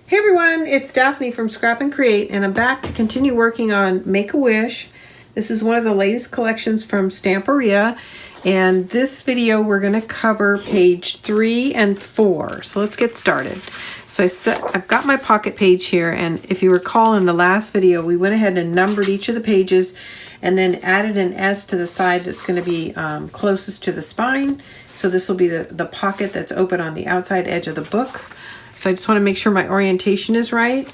Hey everyone, it's Daphne from Scrap and Create, and I'm back to continue working on Make-A-Wish. This is one of the latest collections from Stamperia, and this video we're going to cover page 3 and 4. So let's get started. So I've got my pocket page here, and if you recall in the last video, we went ahead and numbered each of the pages and then added an S to the side that's going to be closest to the spine. So this will be the pocket that's open on the outside edge of the book. So I just want to make sure my orientation is right.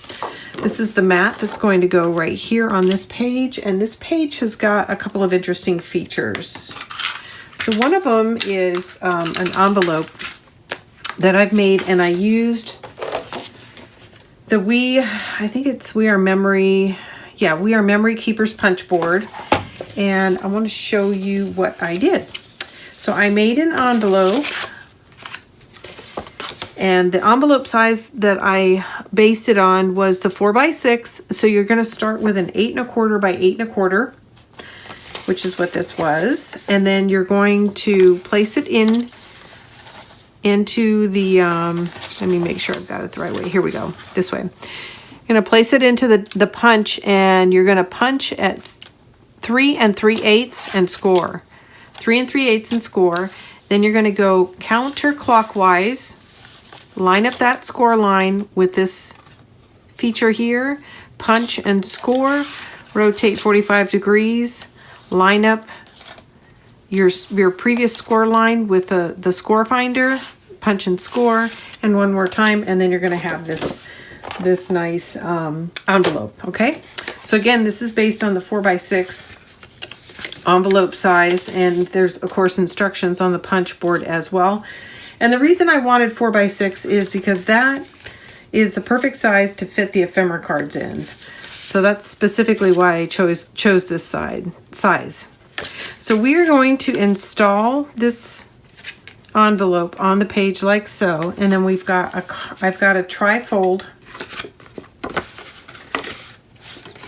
This is the mat that's going to go right here on this page. And this page has got a couple of interesting features. So one of them is an envelope that I've made, and I used the We Are Memory Keepers punch board. And I want to show you what I did. So I made an envelope. And the envelope size that I based it on was the 4x6. So you're going to start with an 8 1/4 by 8 1/4, which is what this was. And then you're going to place it into the, let me make sure I've got it the right way. Here we go, this way. You're going to place it into the punch, and you're going to punch at 3 3/8 and score. 3 3/8 and score. Then you're going to go counterclockwise. Line up that score line with this feature here, punch and score, rotate 45 degrees, line up your previous score line with the score finder, punch and score, and one more time, and then you're going to have this nice envelope, okay? So again, this is based on the 4x6 envelope size, and there's of course instructions on the punch board as well. And the reason I wanted 4x6 is because that is the perfect size to fit the ephemera cards in. So that's specifically why I chose this size. So we are going to install this envelope on the page like so, and then I've got a trifold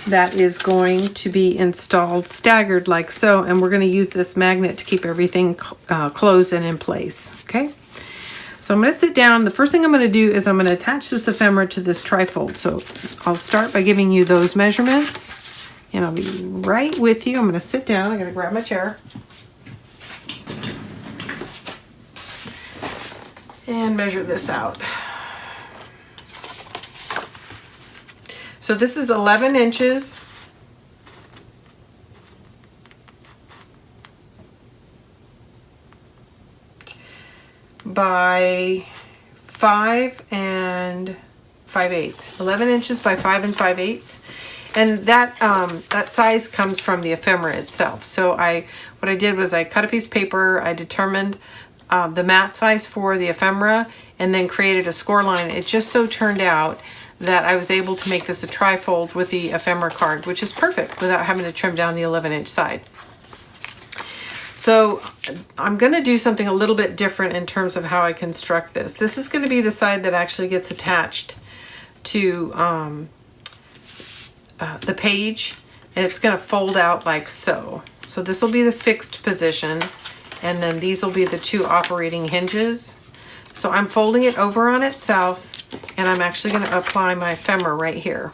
that is going to be installed staggered like so, and we're going to use this magnet to keep everything closed and in place, okay? So I'm going to sit down. The first thing I'm going to do is I'm going to attach this ephemera to this trifold. So I'll start by giving you those measurements, and I'll be right with you. I'm going to sit down. I'm going to grab my chair and measure this out. So this is 11 inches by 5 5/8. 11 inches by 5 5/8. And that size comes from the ephemera itself. So what I did was I cut a piece of paper, I determined the mat size for the ephemera, and then created a score line. It just so turned out that I was able to make this a trifold with the ephemera card, which is perfect without having to trim down the 11-inch side. So I'm going to do something a little bit different in terms of how I construct this. This is going to be the side that actually gets attached to the page, and it's going to fold out like so. So this will be the fixed position, and then these will be the 2 operating hinges. So I'm folding it over on itself, and I'm actually going to apply my ephemera right here.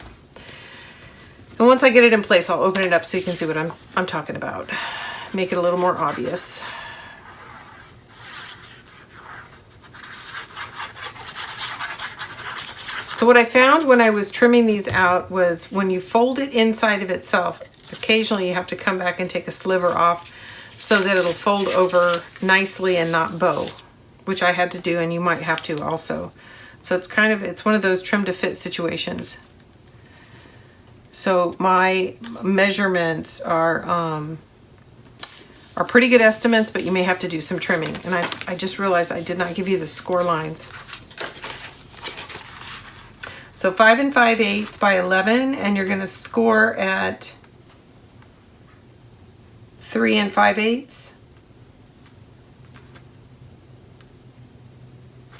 And once I get it in place, I'll open it up so you can see what I'm talking about. Make it a little more obvious. So what I found when I was trimming these out was when you fold it inside of itself, occasionally you have to come back and take a sliver off so that it'll fold over nicely and not bow, which I had to do, and you might have to also. So it's one of those trim to fit situations. So my measurements are pretty good estimates, but you may have to do some trimming. And I just realized I did not give you the score lines. So 5 5/8 by 11, and you're going to score at 3 5/8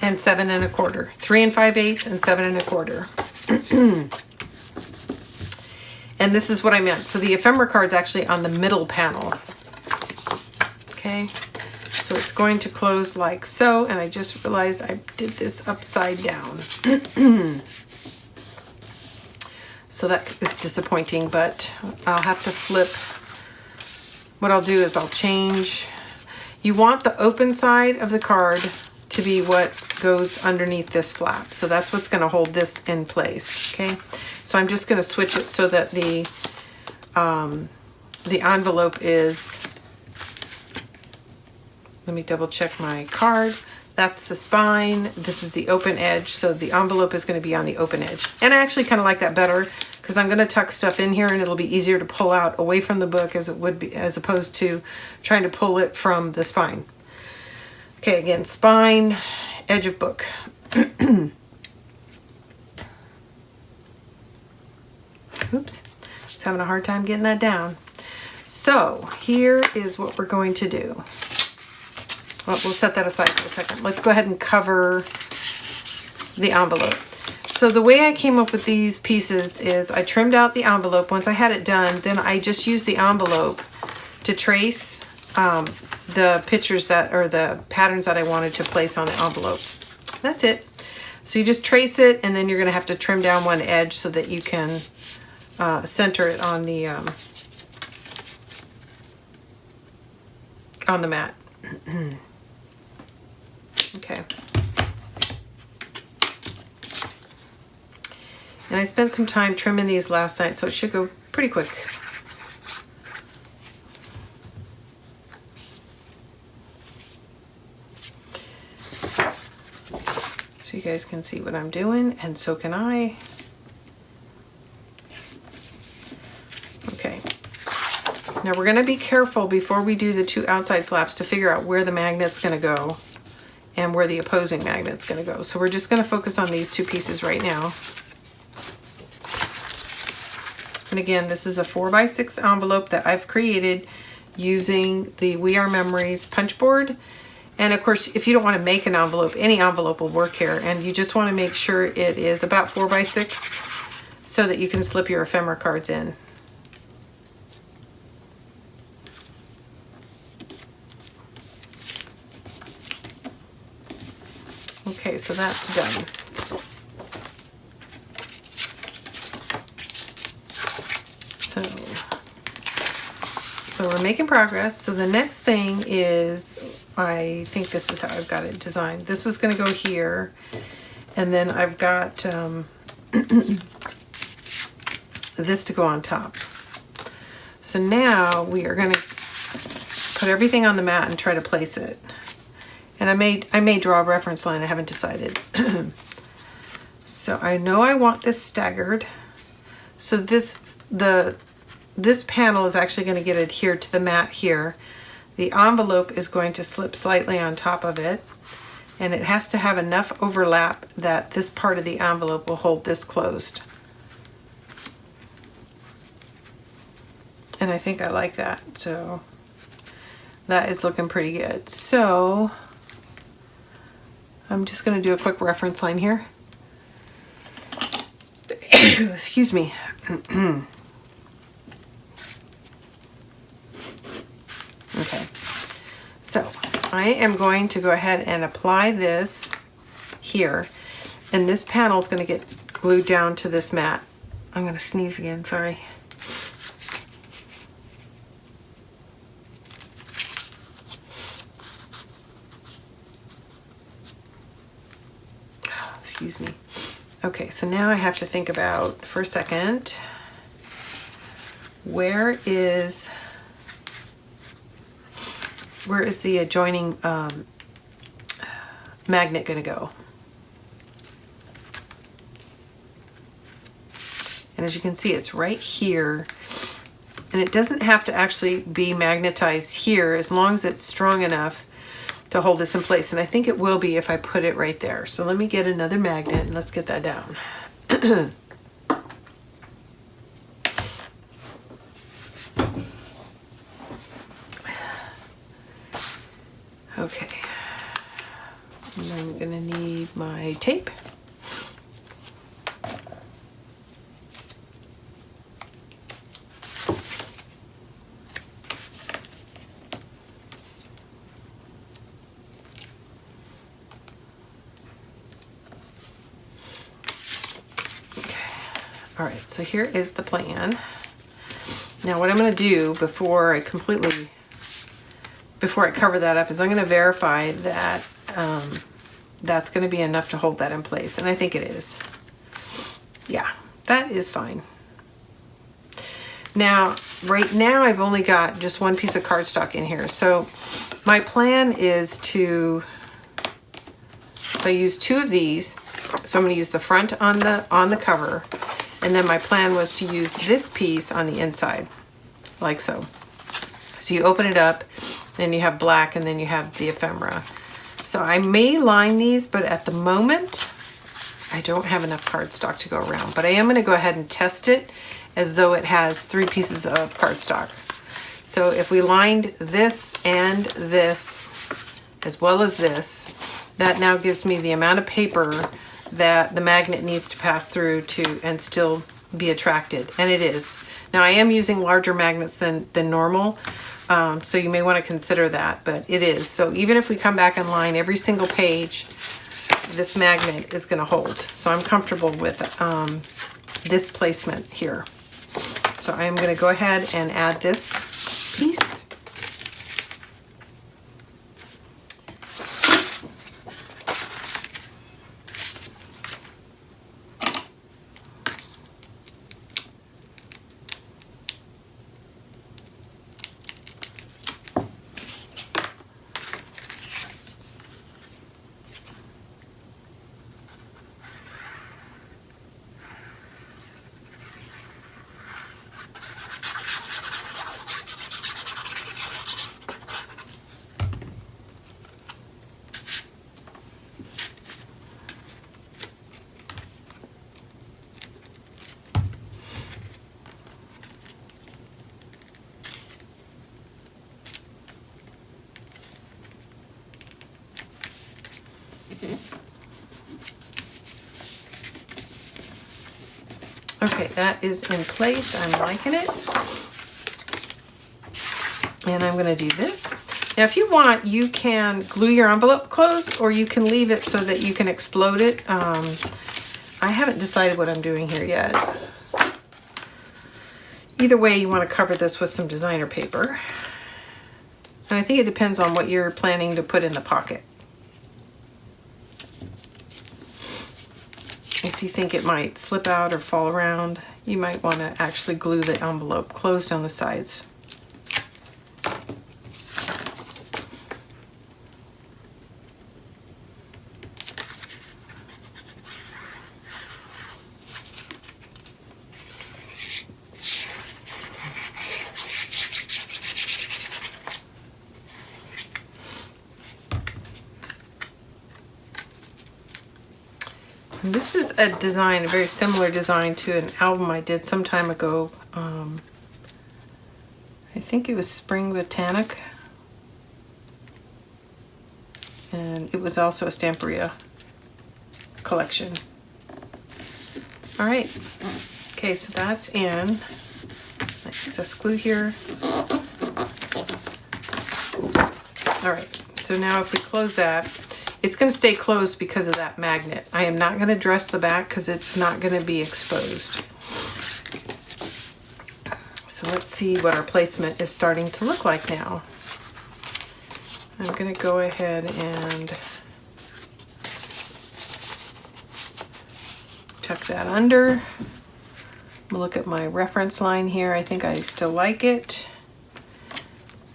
and 7 1/4. 3 5/8 and 7 1/4. And this is what I meant. So the ephemera card's actually on the middle panel. Okay, so it's going to close like so, and I just realized I did this upside down. So that is disappointing, but I'll have to flip. What I'll do is I'll change. You want the open side of the card to be what goes underneath this flap. So that's what's going to hold this in place, okay? So I'm just going to switch it so that the envelope is, let me double check my card. That's the spine. This is the open edge. So the envelope is going to be on the open edge. And I actually kind of like that better because I'm going to tuck stuff in here and it'll be easier to pull out away from the book as it would be, as opposed to trying to pull it from the spine. Okay, again, spine, edge of book. Oops, just having a hard time getting that down. So here is what we're going to do. Well, we'll set that aside for a second. Let's go ahead and cover the envelope. So the way I came up with these pieces is I trimmed out the envelope. Once I had it done, then I just used the envelope to trace the pictures that, or the patterns that I wanted to place on the envelope. That's it. So you just trace it, and then you're going to have to trim down one edge so that you can center it on the mat. Okay. And I spent some time trimming these last night, so it should go pretty quick. So you guys can see what I'm doing, and so can I. Okay. Now we're going to be careful before we do the two outside flaps to figure out where the magnet's going to go and where the opposing magnet's going to go. So we're just going to focus on these two pieces right now. And again, this is a 4x6 envelope that I've created using the We Are Memories punch board. And of course, if you don't want to make an envelope, any envelope will work here. And you just want to make sure it is about 4x6 so that you can slip your ephemera cards in. Okay, so that's done. So we're making progress. So the next thing is, I think this is how I've got it designed. This was going to go here, and then I've got this to go on top. So now we are going to put everything on the mat and try to place it. And I may draw a reference line. I haven't decided. So I know I want this staggered. So this panel is actually going to get adhered to the mat here. The envelope is going to slip slightly on top of it, and it has to have enough overlap that this part of the envelope will hold this closed. And I think I like that, so that is looking pretty good. So I'm just going to do a quick reference line here. Excuse me. Okay, so I am going to go ahead and apply this here, and this panel is going to get glued down to this mat. I'm going to sneeze again, sorry. Excuse me. Okay, so now I have to think about, for a second, where is the adjoining magnet going to go? And as you can see, it's right here. And it doesn't have to actually be magnetized here as long as it's strong enough to hold this in place. And I think it will be if I put it right there. So let me get another magnet and let's get that down. Okay, and I'm gonna need my tape. All right, so here is the plan. Now what I'm going to do before I cover that up is I'm going to verify that that's going to be enough to hold that in place. And I think it is. Yeah, that is fine. Now, right now I've only got just one piece of cardstock in here. So my plan is to, so I use two of these. So I'm going to use the front on the cover. And then my plan was to use this piece on the inside, like so. So you open it up, then you have black, and then you have the ephemera. So I may line these, but at the moment, I don't have enough cardstock to go around. But I am going to go ahead and test it as though it has 3 pieces of cardstock. So if we lined this and this, as well as this, that now gives me the amount of paper that the magnet needs to pass through to and still be attracted, and it is. Now I am using larger magnets than normal, so you may want to consider that, but it is. So even if we come back and line every single page, this magnet is going to hold. So I'm comfortable with this placement here. So I'm going to go ahead and add this piece. Okay, that is in place. I'm liking it. And I'm going to do this. Now, if you want, you can glue your envelope closed, or you can leave it so that you can explode it. I haven't decided what I'm doing here yet. Either way, you want to cover this with some designer paper. And I think it depends on what you're planning to put in the pocket. If you think it might slip out or fall around, you might want to actually glue the envelope closed on the sides. And this is a design, a very similar design to an album I did some time ago. I think it was Spring Botanic. And it was also a Stamperia collection. All right. Okay, so that's in. Excess glue here. All right, so now if we close that, it's going to stay closed because of that magnet. I am not going to dress the back because it's not going to be exposed. So let's see what our placement is starting to look like now. I'm going to go ahead and tuck that under. I'm going to look at my reference line here. I think I still like it.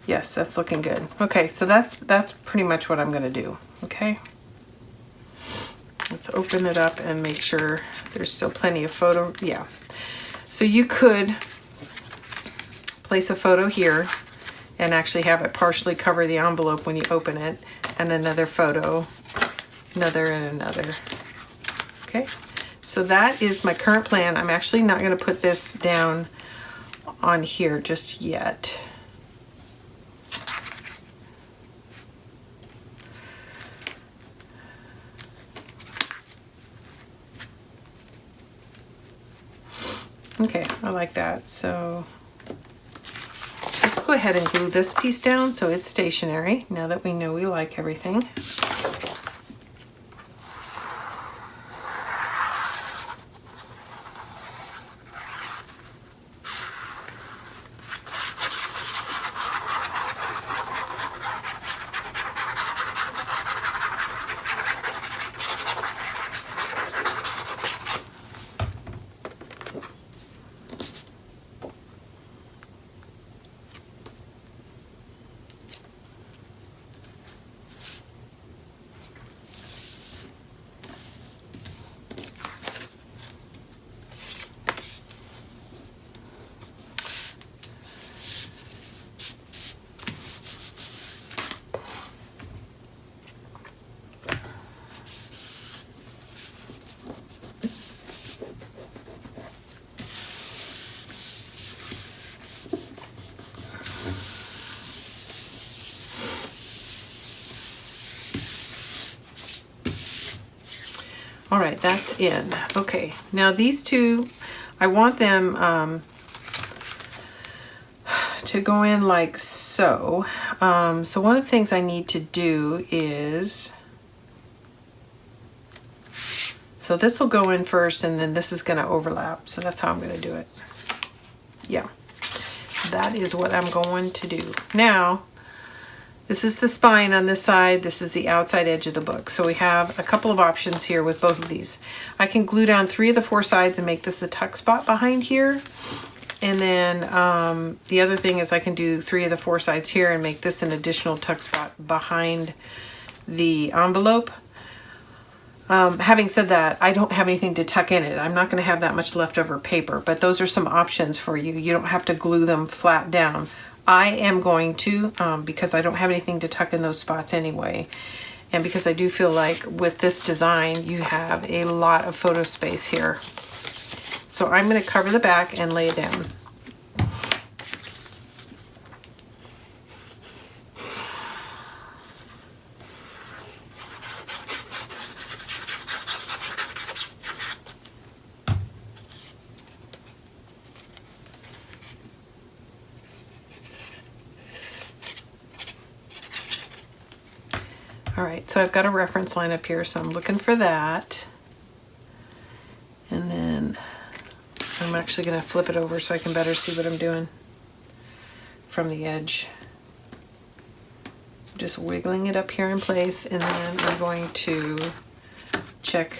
Yes, that's looking good. Okay, so that's pretty much what I'm going to do. Okay, let's open it up and make sure there's still plenty of photo. Yeah, so you could place a photo here and actually have it partially cover the envelope when you open it, and another photo, another, and another. Okay, so that is my current plan. I'm actually not going to put this down on here just yet. Okay, I like that. So let's go ahead and glue this piece down so it's stationary now that we know we like everything. All right, that's in. Okay, now these two, I want them to go in like so. So one of the things I need to do is, so this will go in first and then this is going to overlap. So that's how I'm going to do it. Yeah, that is what I'm going to do. Now, this is the spine on this side. This is the outside edge of the book. So we have a couple of options here with both of these. I can glue down 3 of the 4 sides and make this a tuck spot behind here. And then the other thing is I can do 3 of the 4 sides here and make this an additional tuck spot behind the envelope. Having said that, I don't have anything to tuck in it. I'm not going to have that much leftover paper, but those are some options for you. You don't have to glue them flat down. I am going to, because I don't have anything to tuck in those spots anyway. And because I do feel like with this design, you have a lot of photo space here. So I'm going to cover the back and lay it down. All right, so I've got a reference line up here, so I'm looking for that. And then I'm actually going to flip it over so I can better see what I'm doing from the edge. Just wiggling it up here in place, and then I'm going to check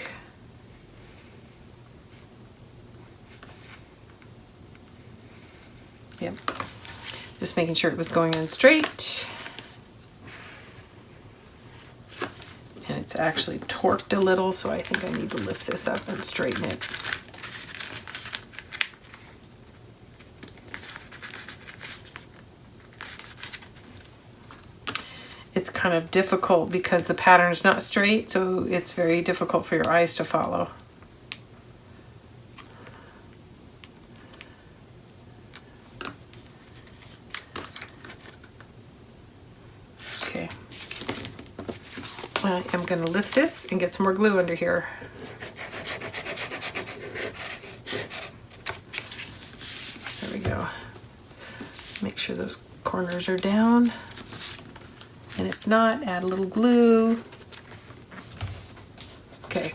yep, just making sure it was going in straight. And it's actually torqued a little, so I think I need to lift this up and straighten it. It's kind of difficult because the pattern is not straight, so it's very difficult for your eyes to follow. Okay. I am going to lift this and get some more glue under here. There we go. Make sure those corners are down. And if not, add a little glue. Okay.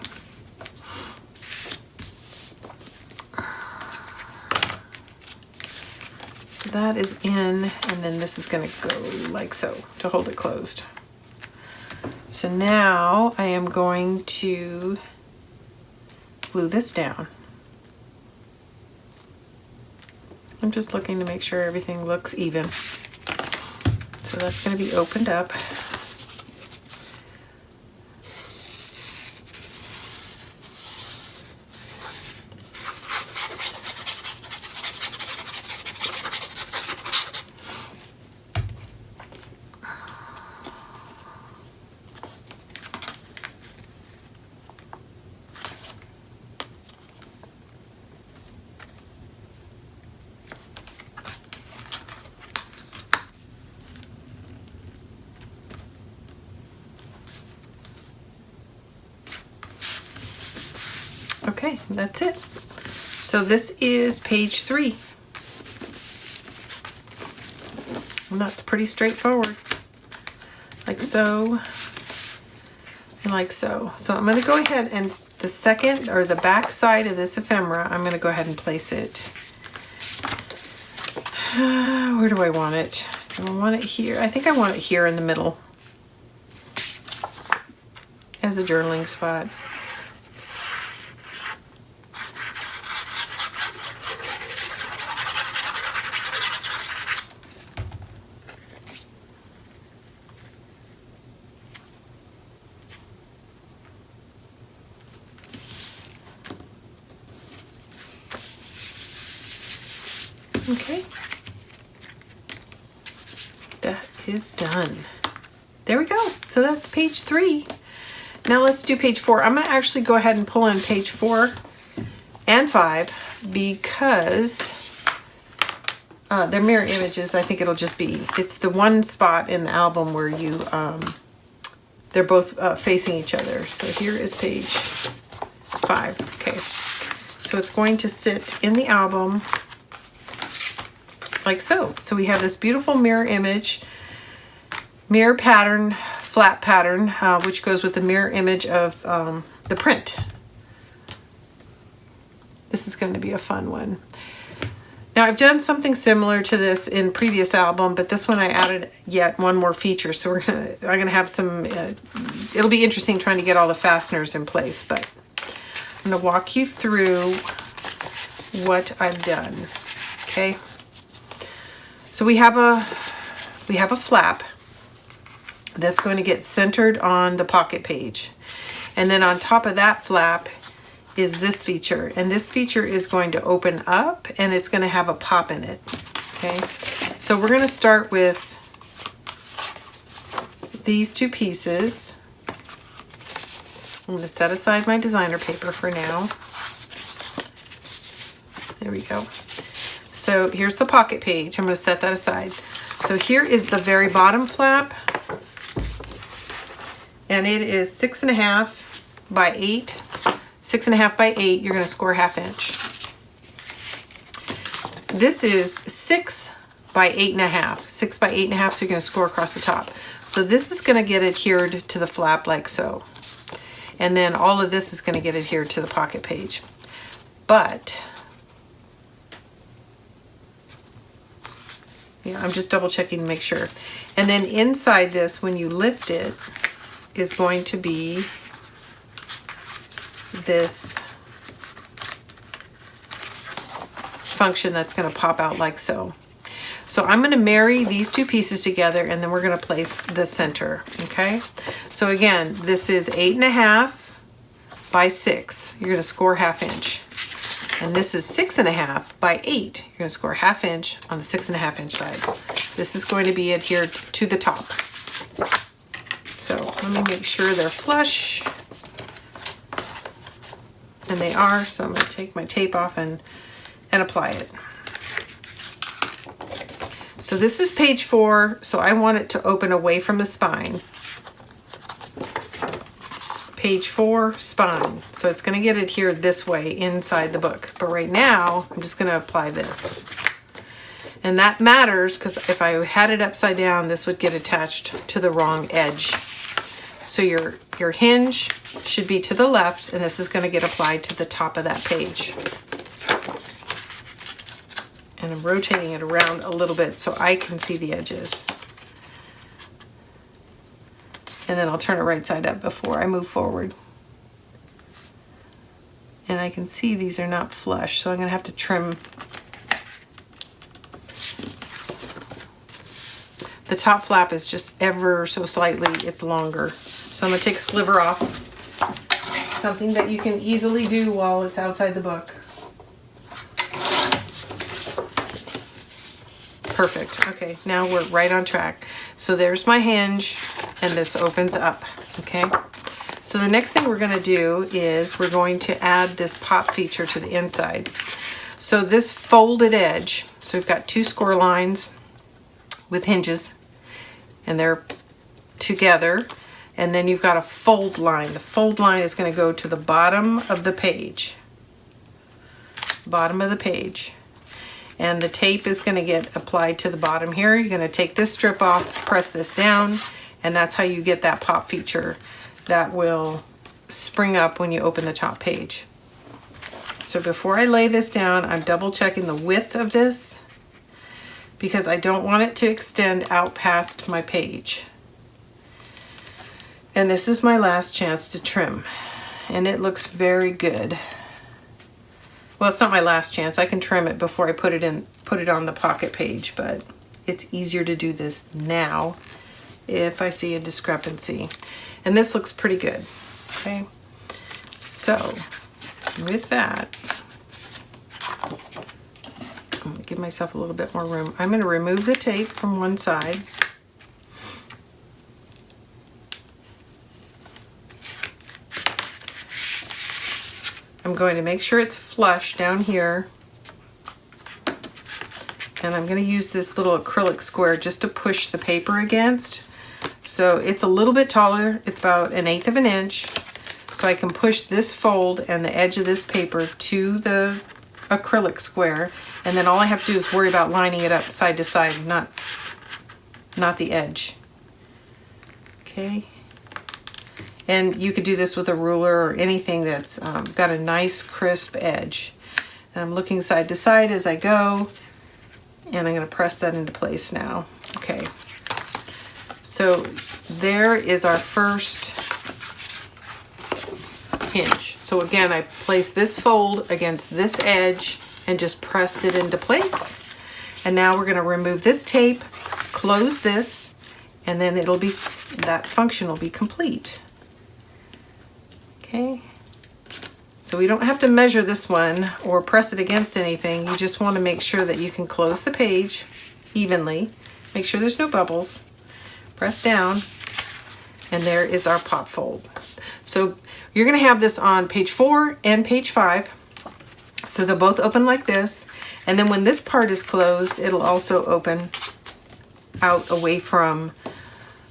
So that is in, and then this is going to go like so to hold it closed. So now I am going to glue this down. I'm just looking to make sure everything looks even. So that's going to be opened up. Okay, that's it. So this is page 3. And that's pretty straightforward. Like so, and like so. So I'm going to go ahead and the second, or the back side of this ephemera, I'm going to go ahead and place it. Where do I want it? Do I want it here? I think I want it here in the middle as a journaling spot. Okay, that is done. There we go. So that's page 3. Now let's do page 4. I'm going to actually go ahead and pull in page 4 and 5 because they're mirror images. I think it'll just be, it's the one spot in the album where you, they're both facing each other. So here is page 5. Okay, so it's going to sit in the album like so. So we have this beautiful mirror image, mirror pattern, flat pattern, which goes with the mirror image of the print. This is going to be a fun one. Now I've done something similar to this in previous album, but this one I added yet one more feature. So I'm gonna have some, it'll be interesting trying to get all the fasteners in place, but I'm gonna walk you through what I've done, okay? So we have a flap that's going to get centered on the pocket page. And then on top of that flap is this feature, and this feature is going to open up and it's going to have a pop in it. Okay, so we're going to start with these two pieces. I'm going to set aside my designer paper for now. There we go. So here's the pocket page. I'm going to set that aside. So here is the very bottom flap, and it is 6.5 by 8. 6.5 by 8, you're going to score 1/2 inch. This is 6 by 8.5. 6 by 8.5, so you're going to score across the top. So this is going to get adhered to the flap like so. And then all of this is going to get adhered to the pocket page. But, yeah, I'm just double checking to make sure. And then inside this, when you lift it, is going to be this function that's going to pop out like so. So I'm going to marry these two pieces together, and then we're going to place the center. Okay, so again, this is 8.5 by 6. You're going to score 1/2 inch, and this is 6.5 by 8. You're going to score 1/2 inch on the 6.5 inch side. This is going to be adhered to the top. So let me make sure they're flush. And they are, so I'm going to take my tape off and apply it. So this is page 4, so I want it to open away from the spine. Page 4, spine. So it's going to get adhered this way inside the book. But right now, I'm just going to apply this. And that matters because if I had it upside down, this would get attached to the wrong edge. So your hinge should be to the left, and this is going to get applied to the top of that page. And I'm rotating it around a little bit so I can see the edges. And then I'll turn it right side up before I move forward. And I can see these are not flush, so I'm going to have to trim. The top flap is just ever so slightly, it's longer. So I'm going to take a sliver off. Something that you can easily do while it's outside the book. Perfect. Okay, now we're right on track. So there's my hinge, and this opens up. Okay, so the next thing we're going to do is we're going to add this pop feature to the inside. So this folded edge, so we've got 2 score lines with hinges, and they're together. And then you've got a fold line. The fold line is going to go to the bottom of the page. Bottom of the page. And the tape is going to get applied to the bottom here. You're going to take this strip off, press this down, and that's how you get that pop feature that will spring up when you open the top page. So before I lay this down, I'm double checking the width of this because I don't want it to extend out past my page. And this is my last chance to trim, and it looks very good. Well, it's not my last chance. I can trim it before I put it on the pocket page, but it's easier to do this now if I see a discrepancy. And this looks pretty good. Okay, so with that, I'm gonna give myself a little bit more room. I'm gonna remove the tape from one side. I'm going to make sure it's flush down here. And I'm going to use this little acrylic square just to push the paper against. So it's a little bit taller. It's about 1/8 of an inch. so I can push this fold and the edge of this paper to the acrylic square, and then all I have to do is worry about lining it up side to side, not the edge. Okay. And you could do this with a ruler or anything that's got a nice crisp edge. And I'm looking side to side as I go, and I'm going to press that into place now. Okay. So there is our first hinge. So again, I placed this fold against this edge and just pressed it into place. And now we're going to remove this tape, close this, and then it'll be, that function will be complete. Okay. So we don't have to measure this one or press it against anything. You just want to make sure that you can close the page evenly. Make sure there's no bubbles. Press down, and there is our pop fold. So you're going to have this on page 4 and page 5. So they'll both open like this. And then when this part is closed, it'll also open out away from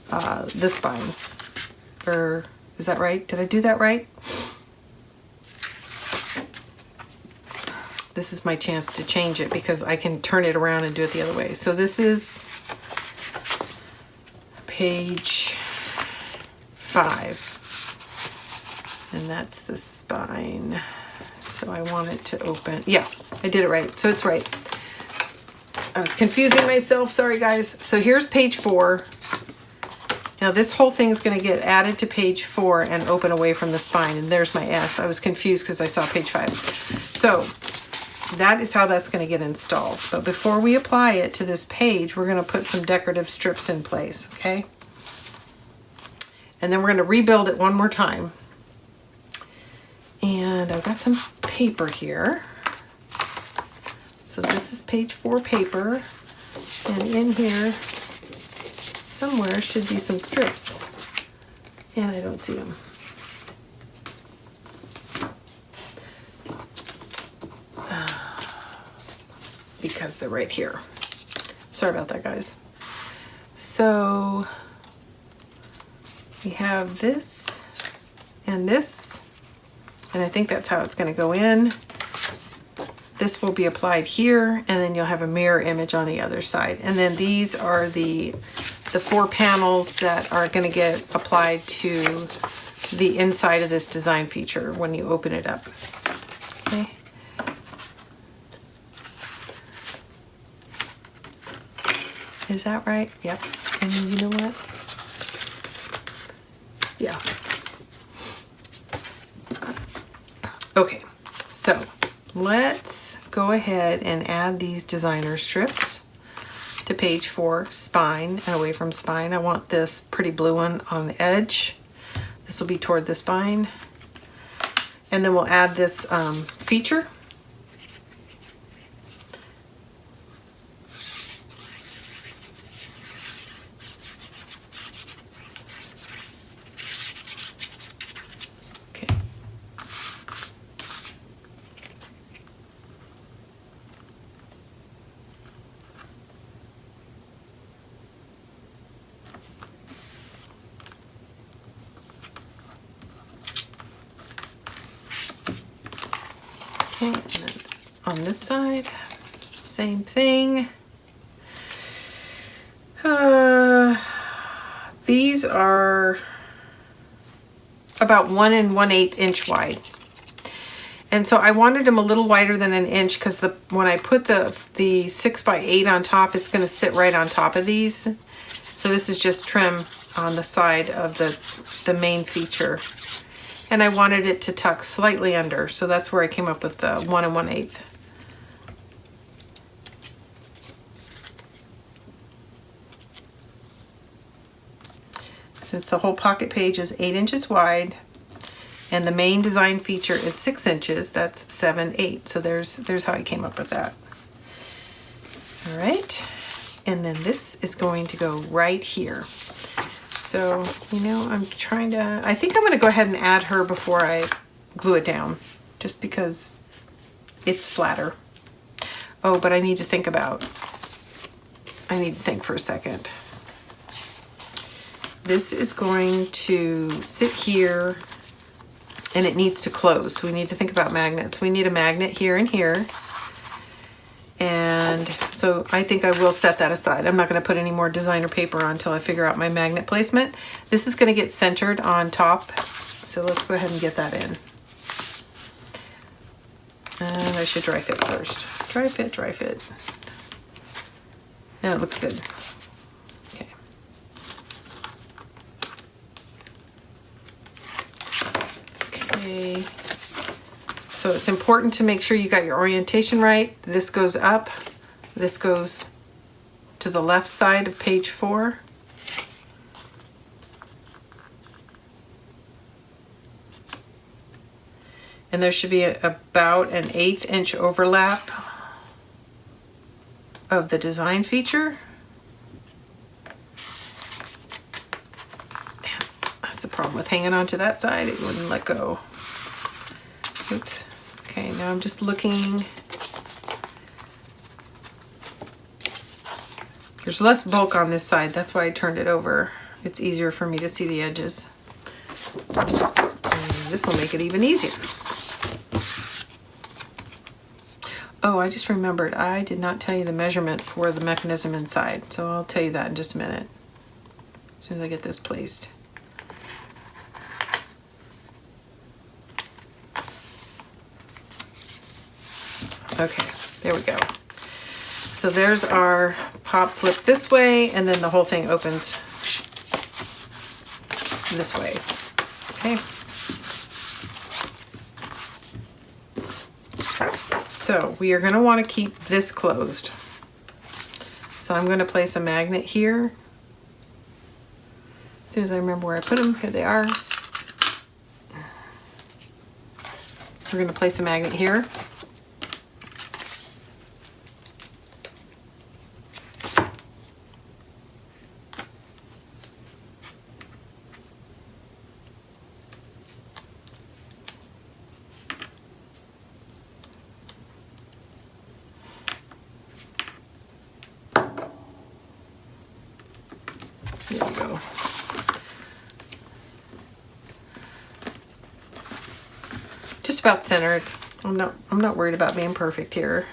the spine. Or is that right? Did I do that right? This is my chance to change it because I can turn it around and do it the other way. So this is page 5. And that's the spine. So I want it to open. Yeah, I did it right. So it's right. I was confusing myself. Sorry, guys. So here's page 4. Now this whole thing's going to get added to page 4 and open away from the spine. And there's my S. I was confused because I saw page 5. So that is how that's going to get installed. But before we apply it to this page, we're going to put some decorative strips in place, okay? And then we're going to rebuild it one more time. And I've got some paper here. So this is page 4 paper. And in here somewhere should be some strips. And I don't see them. Because they're right here. Sorry about that, guys. So we have this and this. And I think that's how it's going to go in. This will be applied here, and then you'll have a mirror image on the other side. And then these are the 4 panels that are going to get applied to the inside of this design feature when you open it up. Okay. Is that right? Yep. And you know what? Yeah. Okay, so let's go ahead and add these designer strips to page 4, spine and away from spine. I want this pretty blue one on the edge. This will be toward the spine. And then we'll add this feature. And then on this side, same thing. These are about 1 1/8 inch wide. And so I wanted them a little wider than an inch because when I put the 6x8 on top, it's going to sit right on top of these. So this is just trim on the side of the main feature. And I wanted it to tuck slightly under, so that's where I came up with the 1 1/8. Since the whole pocket page is 8 inches wide, and the main design feature is 6 inches, that's 7/8. So there's how I came up with that. All right, and then this is going to go right here. So, you know, I think I'm going to go ahead and add her before I glue it down, just because it's flatter. Oh, but I need to think for a second. This is going to sit here and it needs to close. So we need to think about magnets. We need a magnet here and here. And so I think I will set that aside. I'm not going to put any more designer paper on until I figure out my magnet placement. This is going to get centered on top. So let's go ahead and get that in. And I should dry fit first. Dry fit, dry fit. And it looks good. Okay. Okay. So it's important to make sure you got your orientation right. This goes up. This goes to the left side of page 4. And there should be about an 1/8 inch overlap of the design feature. That's the problem with hanging on to that side. It wouldn't let go. Oops. Okay, now I'm just looking. There's less bulk on this side. That's why I turned it over. It's easier for me to see the edges. And this will make it even easier. Oh, I just remembered. I did not tell you the measurement for the mechanism inside. So I'll tell you that in just a minute. As soon as I get this placed. Okay, there we go. So there's our pop flip this way, and then the whole thing opens this way. Okay. So we are going to want to keep this closed. So I'm going to place a magnet here. As soon as I remember where I put them, here they are. We're going to place a magnet here. There we go. Just about centered. I'm not worried about being perfect here.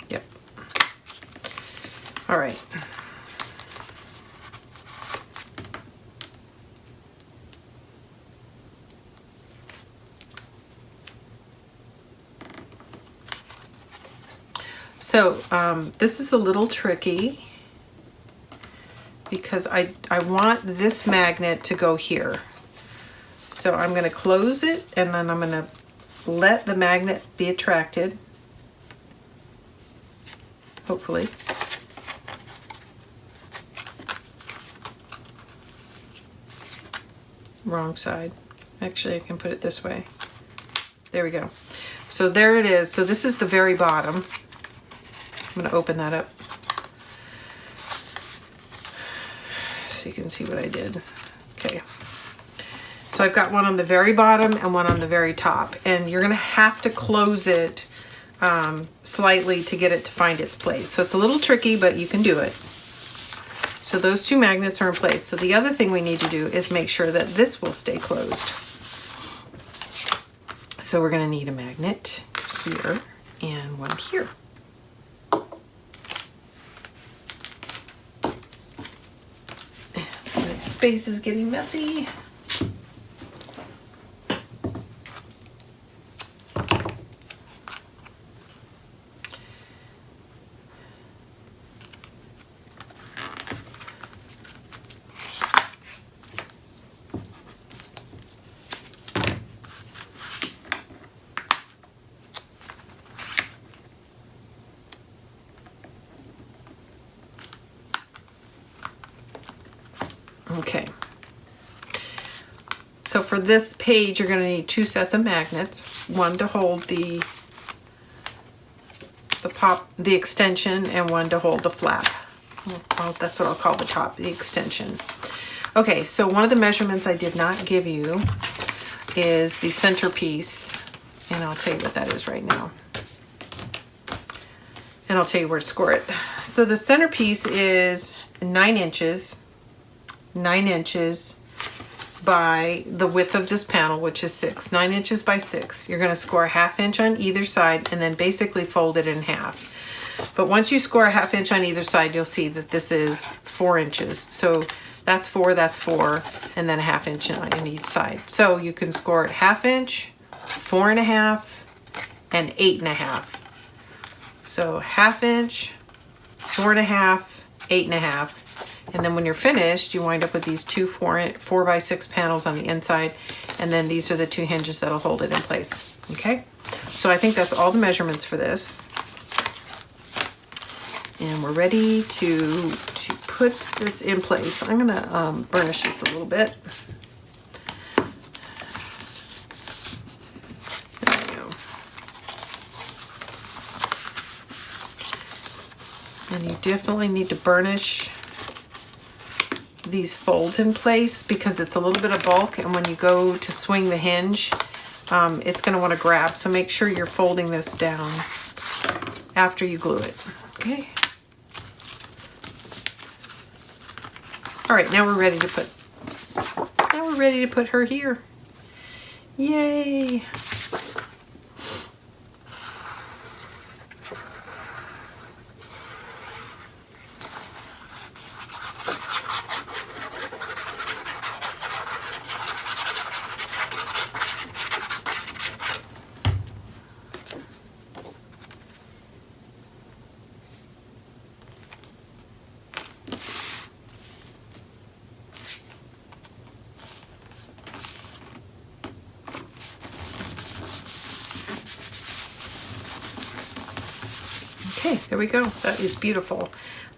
Yep. All right. So this is a little tricky because I want this magnet to go here. So I'm going to close it and then I'm going to let the magnet be attracted. Hopefully. Wrong side. Actually, I can put it this way. There we go. So there it is. So this is the very bottom. I'm going to open that up so you can see what I did. Okay. So I've got one on the very bottom and one on the very top. And you're going to have to close it slightly to get it to find its place. So it's a little tricky, but you can do it. So those two magnets are in place. So the other thing we need to do is make sure that this will stay closed. So we're going to need a magnet here and one here. My space is getting messy. Okay, so for this page, you're going to need two sets of magnets, one to hold the pop, the extension, and one to hold the flap. Well, that's what I'll call the top, the extension. Okay, so one of the measurements I did not give you is the centerpiece, and I'll tell you what that is right now. And I'll tell you where to score it. So the centerpiece is 9 inches by the width of this panel, which is 6. 9 inches by 6. You're going to score a 1/2 inch on either side and then basically fold it in half. But once you score a 1/2 inch on either side, you'll see that this is 4 inches. So that's 4, and then a 1/2 inch on each side. So you can score it 1/2 inch, 4.5, and 8.5. So 1/2 inch, 4.5, 8.5. And then when you're finished, you wind up with these two 4 by 6 panels on the inside, and then these are the 2 hinges that'll hold it in place. Okay, so I think that's all the measurements for this, and we're ready to put this in place. I'm gonna burnish this a little bit. There we go. And you definitely need to burnish these folds in place because it's a little bit of bulk, and when you go to swing the hinge, it's going to want to grab. So make sure you're folding this down after you glue it. Okay. All right, now we're ready to put her here. Yay! Okay, there we go. That is beautiful.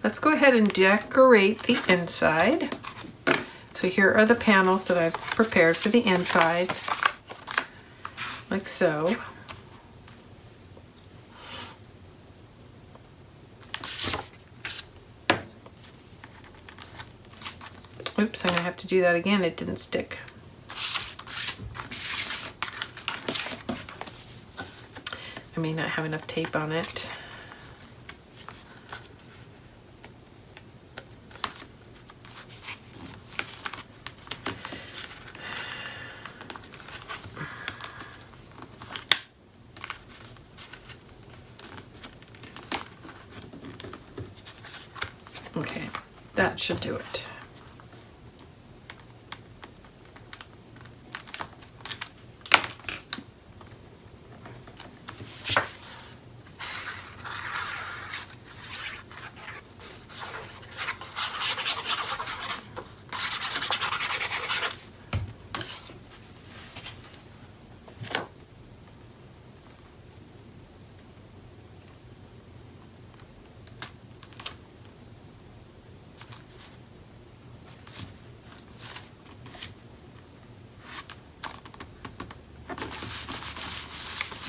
Let's go ahead and decorate the inside. So here are the panels that I've prepared for the inside, like so. Oops, I'm gonna have to do that again. It didn't stick. I may not have enough tape on it. Okay, that should do it.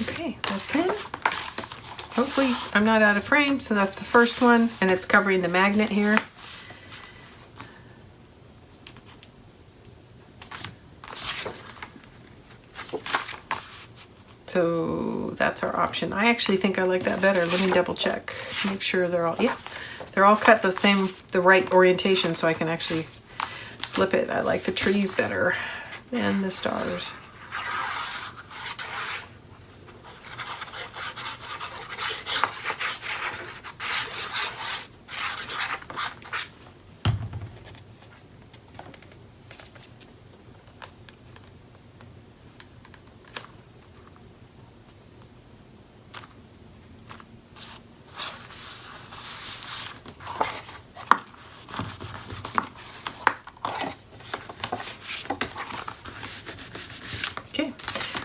Okay, that's it. Hopefully I'm not out of frame, so that's the first one, and it's covering the magnet here. So that's our option. I actually think I like that better. Let me double check. Make sure they're all, yeah, they're all cut the right orientation so I can actually flip it. I like the trees better than the stars.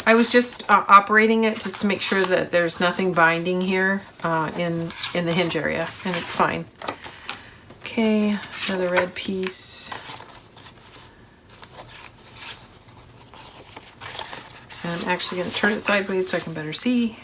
I was just operating it just to make sure that there's nothing binding here in the hinge area, and it's fine. Okay, another red piece. And I'm actually going to turn it sideways so I can better see.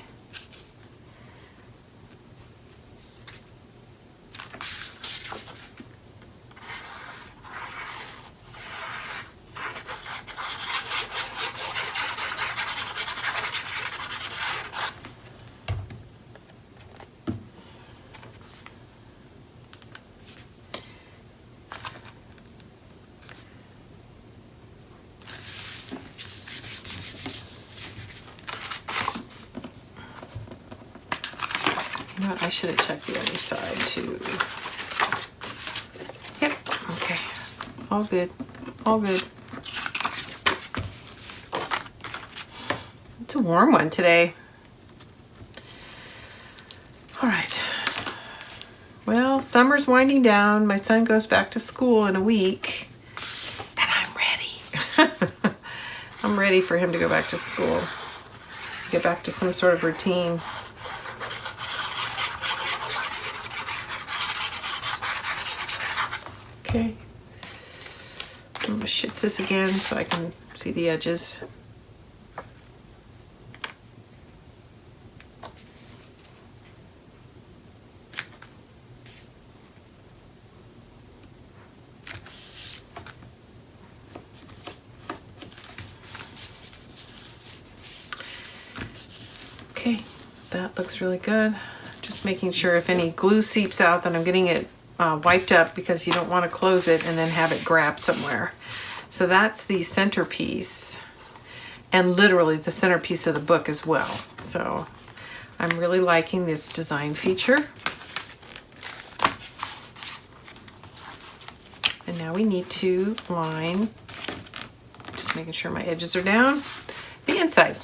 I should have checked the other side too. Yep, okay. All good. All good. It's a warm one today. All right. Well, summer's winding down. My son goes back to school in a week, and I'm ready. I'm ready for him to go back to school. Get back to some sort of routine. Okay. I'm going to shift this again so I can see the edges. Okay, that looks really good. Just making sure if any glue seeps out that I'm getting it wiped up, because you don't want to close it and then have it grab somewhere. So that's the centerpiece, and literally the centerpiece of the book as well. So I'm really liking this design feature. And now we need to line, just making sure my edges are down, the inside.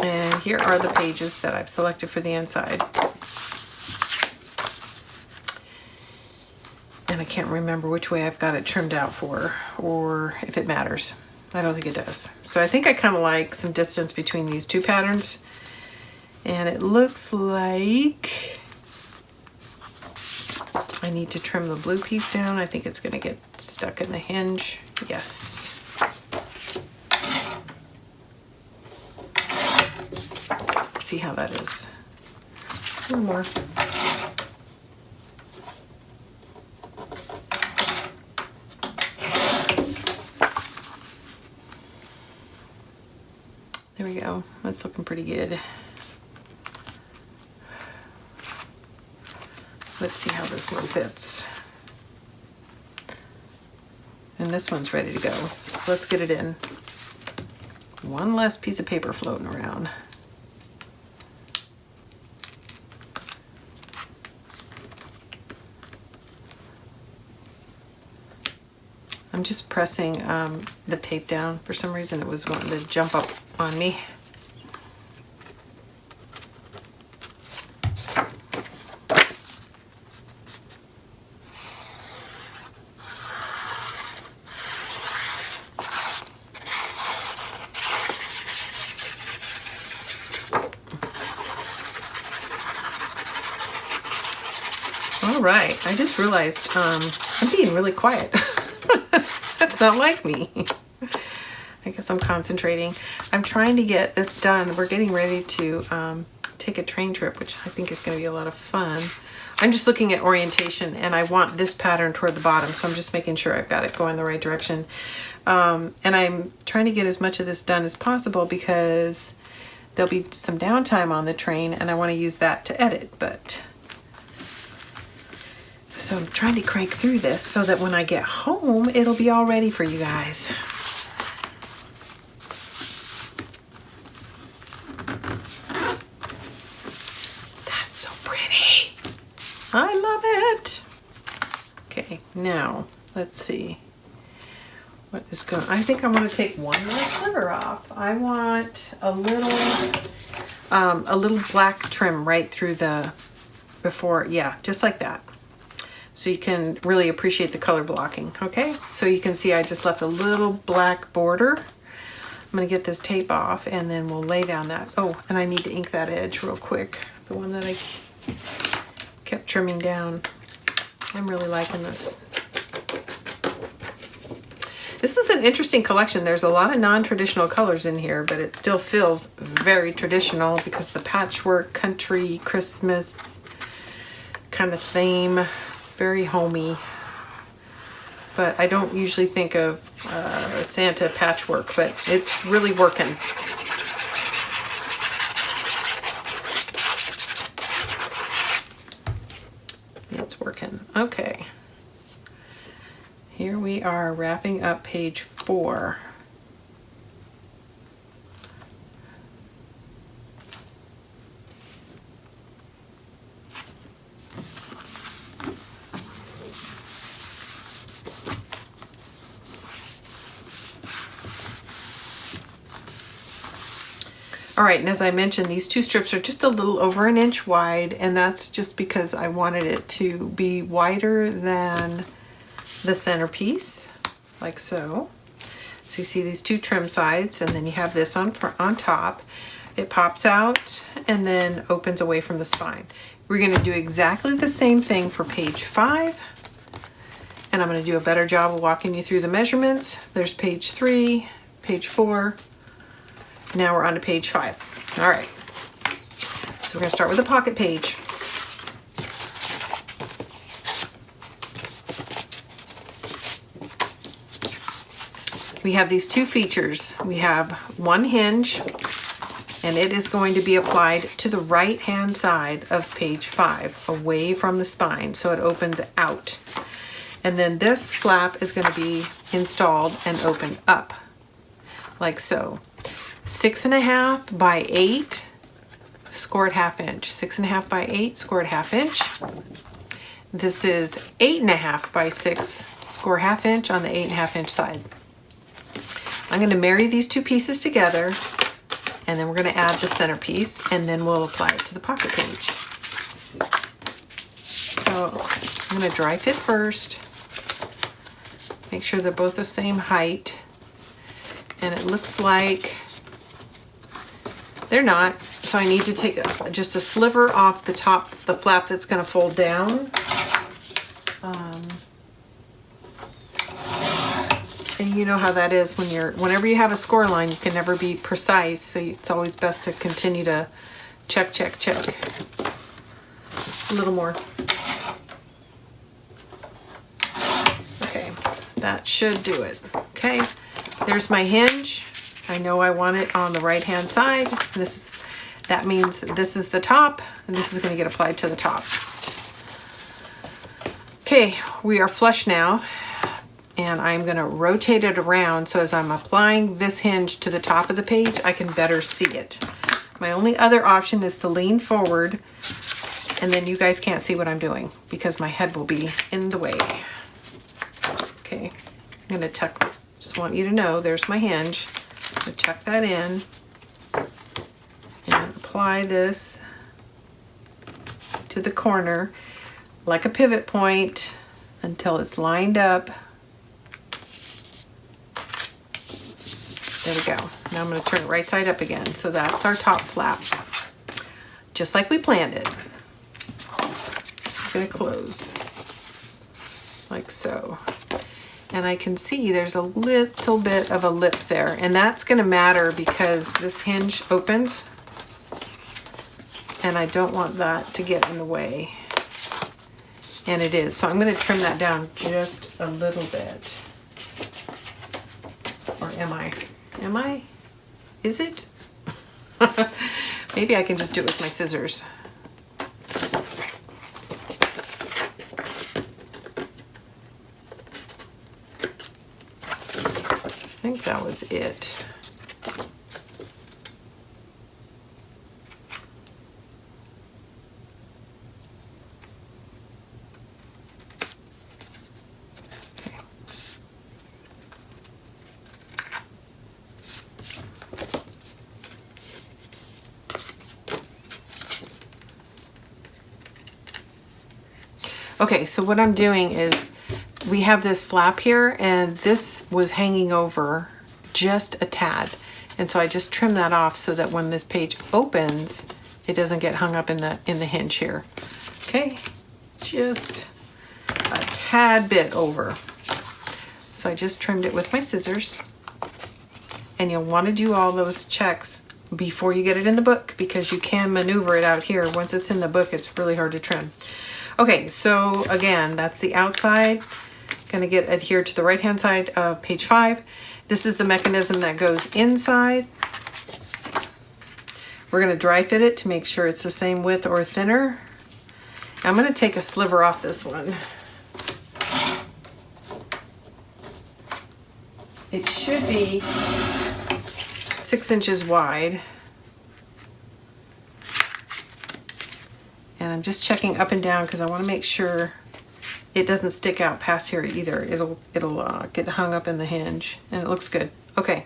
And here are the pages that I've selected for the inside. And I can't remember which way I've got it trimmed out for, or if it matters. I don't think it does. So I think I kind of like some distance between these two patterns. And it looks like I need to trim the blue piece down. I think it's going to get stuck in the hinge. Yes. Let's see how that is. A little more. There we go. That's looking pretty good. Let's see how this one fits. And this one's ready to go. So let's get it in. One less piece of paper floating around. I'm just pressing the tape down. For some reason it was wanting to jump up on me. All right, I just realized I'm being really quiet. That's not like me. I guess I'm concentrating. I'm trying to get this done. We're getting ready to take a train trip, which I think is going to be a lot of fun. I'm just looking at orientation, and I want this pattern toward the bottom, so I'm just making sure I've got it going the right direction. And I'm trying to get as much of this done as possible because there'll be some downtime on the train, and I want to use that to edit. But so I'm trying to crank through this so that when I get home, it'll be all ready for you guys. That's so pretty. I love it. Okay, now let's see. What is going? I think I want to take one more sliver off. I want a little black trim right through the before. Yeah, just like that. So you can really appreciate the color blocking, okay? So you can see I just left a little black border. I'm gonna get this tape off and then we'll lay down that. Oh, and I need to ink that edge real quick. The one that I kept trimming down. I'm really liking this. This is an interesting collection. There's a lot of non-traditional colors in here, but it still feels very traditional because the patchwork, country, Christmas kind of theme. It's very homey, but I don't usually think of Santa patchwork, but it's really working. It's working. Okay. Here we are wrapping up page 4. All right, and as I mentioned, these two strips are just a little over 1 inch wide, and that's just because I wanted it to be wider than the centerpiece, like so. So you see these two trim sides, and then you have this on top. It pops out and then opens away from the spine. We're gonna do exactly the same thing for page 5, and I'm gonna do a better job of walking you through the measurements. There's page 3, page 4. Now we're on to page 5. All right, so we're gonna start with the pocket page. We have these two features. We have one hinge, and it is going to be applied to the right-hand side of page 5, away from the spine, so it opens out. And then this flap is going to be installed and opened up, like so. 6.5 by 8, scored 1/2 inch. 6.5 by 8, scored 1/2 inch. This is 8.5 by 6, score 1/2 inch on the 8.5 inch side. I'm going to marry these two pieces together, and then we're going to add the centerpiece, and then we'll apply it to the pocket page. So I'm going to dry fit first. Make sure they're both the same height. And it looks like they're not, so I need to take just a sliver off the top, the flap that's going to fold down. And you know how that is when whenever you have a score line, you can never be precise, so it's always best to continue to check, check, check. A little more. Okay, that should do it. Okay, there's my hinge. I know I want it on the right-hand side. That means this is the top, and this is going to get applied to the top. Okay, we are flush now, and I'm going to rotate it around so as I'm applying this hinge to the top of the page, I can better see it. My only other option is to lean forward, and then you guys can't see what I'm doing because my head will be in the way. Okay, I'm going to tuck, just want you to know there's my hinge. I'm going to tuck that in and apply this to the corner like a pivot point until it's lined up. There we go. Now I'm going to turn it right side up again. So that's our top flap, just like we planned it. It's going to close like so. And I can see there's a little bit of a lip there, and that's going to matter because this hinge opens, and I don't want that to get in the way. And it is. So I'm going to trim that down just a little bit. Or am I? Am I? Is it? Maybe I can just do it with my scissors. I think that was it. Okay, so what I'm doing is we have this flap here, and this was hanging over just a tad. And so I just trim that off so that when this page opens, it doesn't get hung up in the hinge here. Okay, just a tad bit over. So I just trimmed it with my scissors. And you'll want to do all those checks before you get it in the book, because you can maneuver it out here. Once it's in the book, it's really hard to trim. Okay, so again, that's the outside. Gonna get adhered to the right-hand side of page 5. This is the mechanism that goes inside. We're gonna dry fit it to make sure it's the same width or thinner. I'm gonna take a sliver off this one. It should be 6 inches wide. And I'm just checking up and down because I want to make sure it doesn't stick out past here either. It'll get hung up in the hinge, and it looks good. Okay,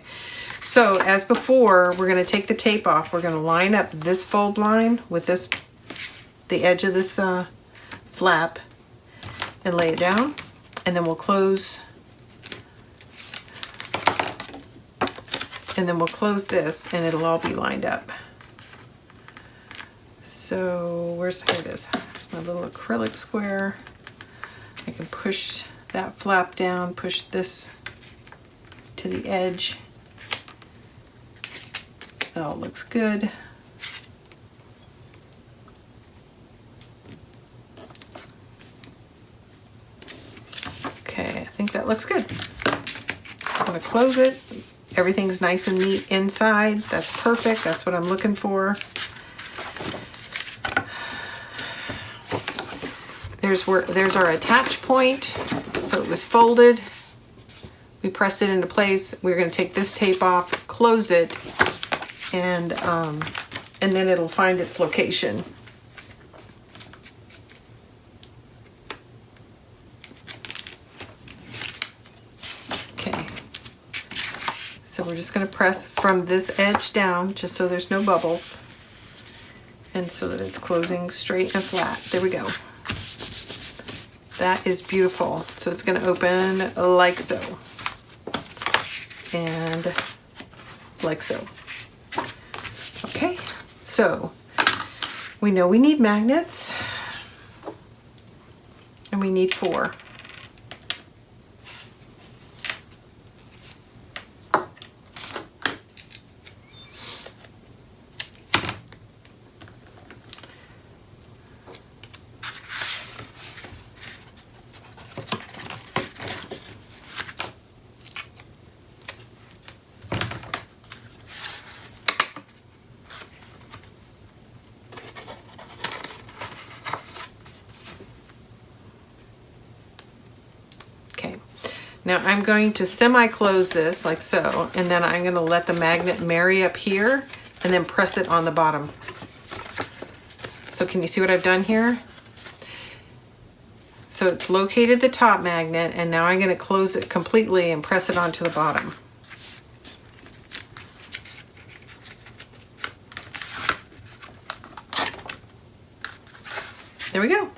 So as before, we're going to take the tape off. We're going to line up this fold line with the edge of this flap and lay it down, and then we'll close. And then we'll close this and it'll all be lined up. So here it is. Here's my little acrylic square. I can push that flap down, push this to the edge. It all looks good. Okay, I think that looks good. I'm gonna close it. Everything's nice and neat inside. That's perfect. That's what I'm looking for. There's our attach point. So it was folded. We pressed it into place. We're going to take this tape off, close it, and then it'll find its location. Okay. So we're just going to press from this edge down just so there's no bubbles and so that it's closing straight and flat. There we go. That is beautiful. So it's going to open like so and like so. Okay, so we know we need magnets and we need 4. Now I'm going to semi-close this like so, and then I'm going to let the magnet marry up here and then press it on the bottom. So can you see what I've done here? So it's located the top magnet, and now I'm going to close it completely and press it onto the bottom. There we go.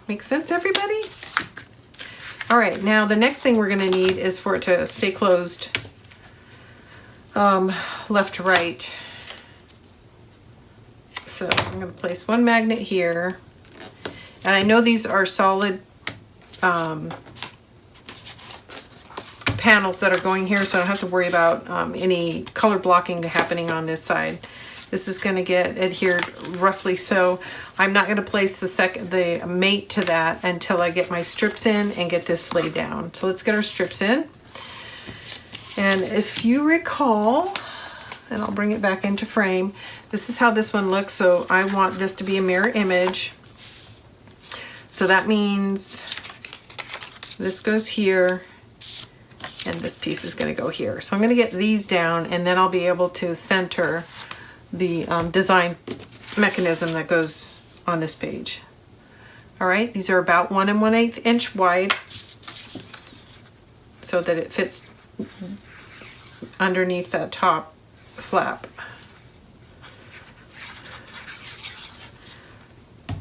Makes sense, everybody? All right, now the next thing we're going to need is for it to stay closed left to right. So I'm going to place one magnet here. And I know these are solid panels that are going here, so I don't have to worry about any color blocking happening on this side. This is going to get adhered roughly, so I'm not going to place the mate to that until I get my strips in and get this laid down. So let's get our strips in. And if you recall, and I'll bring it back into frame, this is how this one looks. So I want this to be a mirror image. So that means this goes here and this piece is going to go here. So I'm going to get these down, and then I'll be able to center the design mechanism that goes on this page. All right, these are about 1 1/8 inch wide so that it fits underneath that top flap. I'm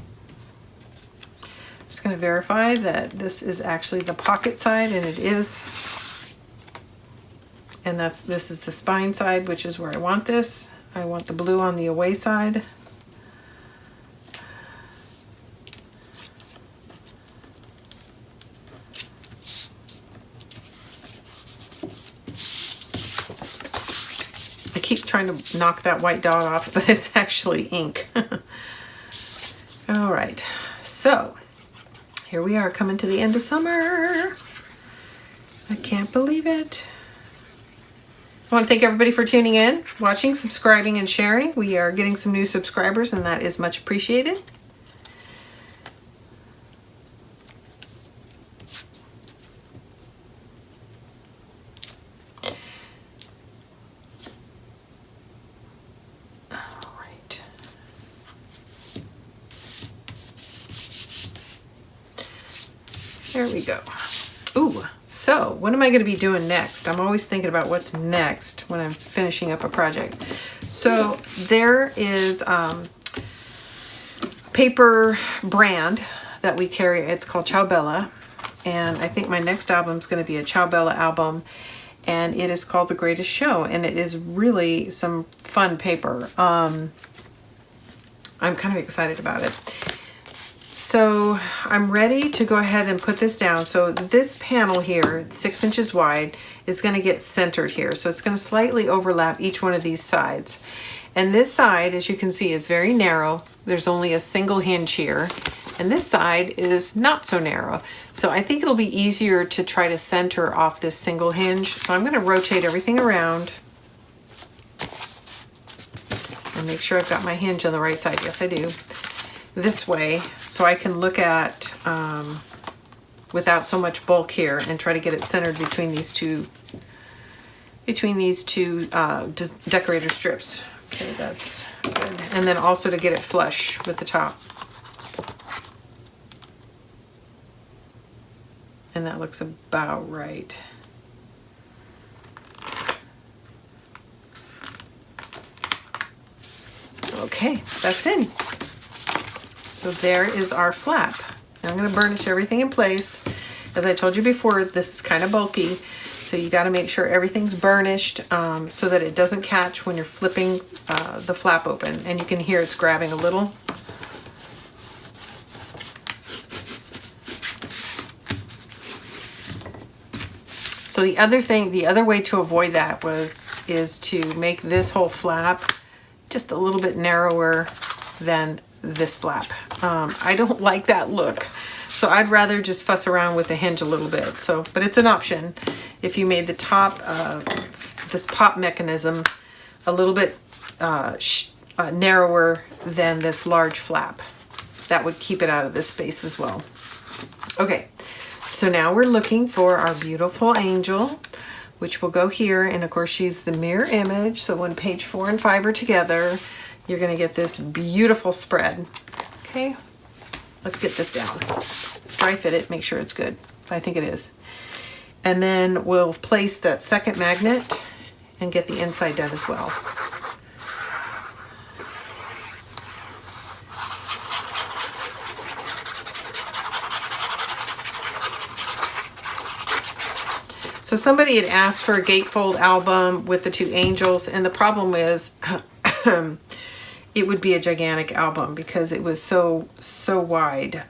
just going to verify that this is actually the pocket side, and it is. And this is the spine side, which is where I want this. I want the blue on the away side. I keep trying to knock that white dot off, but it's actually ink. All right, so here we are coming to the end of summer. I can't believe it. I want to thank everybody for tuning in, watching, subscribing, and sharing. We are getting some new subscribers, and that is much appreciated. All right. There we go. Ooh, so what am I going to be doing next? I'm always thinking about what's next when I'm finishing up a project. So there is paper brand that we carry. It's called Ciao Bella. And I think my next album is going to be a Ciao Bella album. And it is called The Greatest Show. And it is really some fun paper. I'm kind of excited about it. So I'm ready to go ahead and put this down. So this panel here, it's 6 inches wide, is going to get centered here. So it's going to slightly overlap each one of these sides. And this side, as you can see, is very narrow. There's only a single hinge here. And this side is not so narrow. So I think it'll be easier to try to center off this single hinge. So I'm going to rotate everything around and make sure I've got my hinge on the right side. Yes, I do. This way, so I can look at without so much bulk here and try to get it centered between these two decorator strips. Okay, that's good. And then also to get it flush with the top. And that looks about right. Okay, that's in. So there is our flap. Now I'm going to burnish everything in place. As I told you before, this is kind of bulky, so you got to make sure everything's burnished so that it doesn't catch when you're flipping the flap open. And you can hear it's grabbing a little. So the other way to avoid that is to make this whole flap just a little bit narrower than this flap. I don't like that look, so I'd rather just fuss around with the hinge a little bit. So, but it's an option. If you made the top this pop mechanism a little bit narrower than this large flap, that would keep it out of this space as well. Okay, so now we're looking for our beautiful angel, which will go here, and of course she's the mirror image. So when page 4 and 5 are together, you're going to get this beautiful spread. Okay, let's get this down. Let's dry fit it, make sure it's good. I think it is. And then we'll place that second magnet and get the inside done as well. So somebody had asked for a gatefold album with the 2 angels, and the problem is it would be a gigantic album because it was so wide.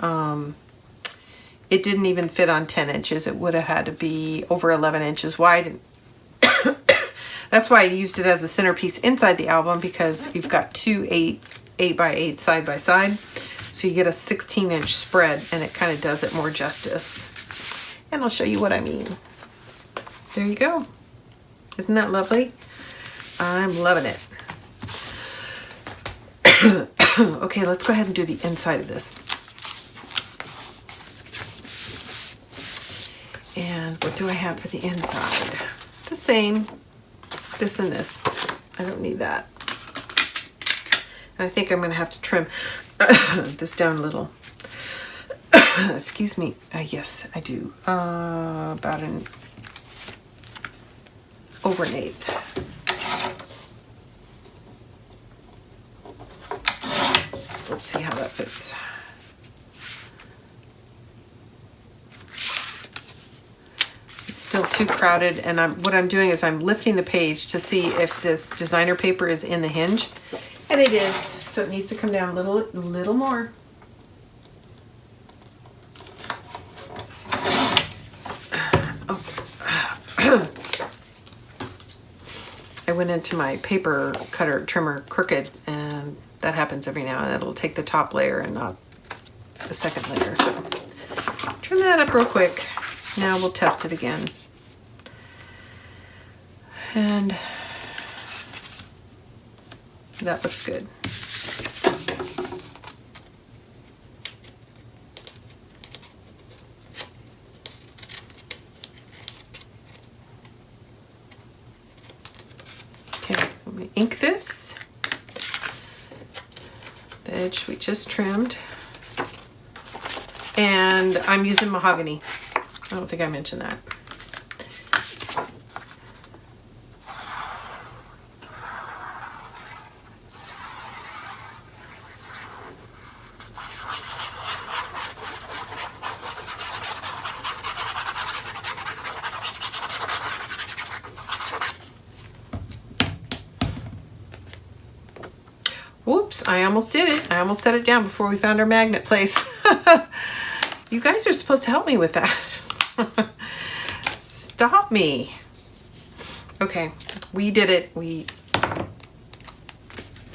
It didn't even fit on 10 inches. It would have had to be over 11 inches wide. That's why I used it as a centerpiece inside the album, because you've got 2 8 by 8 side by side. So you get a 16-inch spread, and it kind of does it more justice. And I'll show you what I mean. There you go. Isn't that lovely? I'm loving it. Okay, let's go ahead and do the inside of this. And what do I have for the inside? The same. This and this. I don't need that. And I think I'm going to have to trim this down a little. Excuse me. Yes, I do. About over an eighth. Let's see how that fits. It's still too crowded, and what I'm doing is I'm lifting the page to see if this designer paper is in the hinge, and it is. So it needs to come down a little more. I went into my paper cutter trimmer crooked, and that happens every now and then. It'll take the top layer and not the second layer. So trim that up real quick. Now we'll test it again. And that looks good. So I'm going to ink this. The edge we just trimmed. And I'm using mahogany. I don't think I mentioned that. Whoops, I almost did it. I almost set it down before we found our magnet place. You guys are supposed to help me with that. Stop me. Okay, we did it.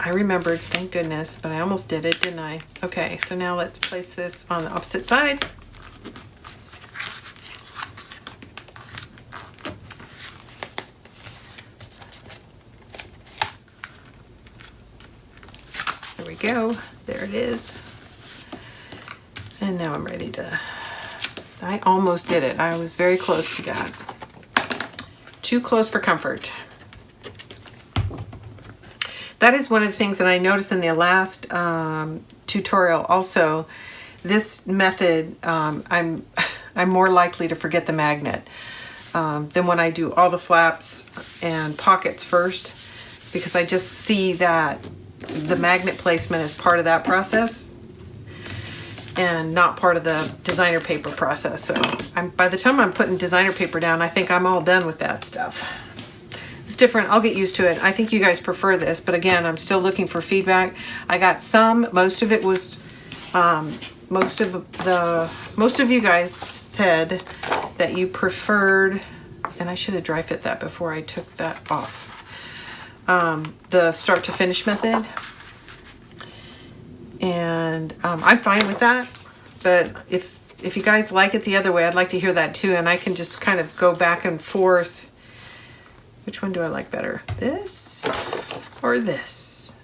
I remembered, thank goodness, but I almost did it, didn't I? Okay, so now let's place this on the opposite side. There we go. There it is. And now I'm ready to, I almost did it. I was very close to that. Too close for comfort. That is one of the things that I noticed in the last tutorial also. This method, I'm more likely to forget the magnet than when I do all the flaps and pockets first, because I just see that the magnet placement is part of that process and not part of the designer paper process. So by the time I'm putting designer paper down, I think I'm all done with that stuff. It's different. I'll get used to it. I think you guys prefer this, but again, I'm still looking for feedback. I got some. Most of it was, most of you guys said that you preferred, and I should have dry fit that before I took that off. The start to finish method, and I'm fine with that, but if you guys like it the other way, I'd like to hear that too, and I can just kind of go back and forth. Which one do I like better? This or this?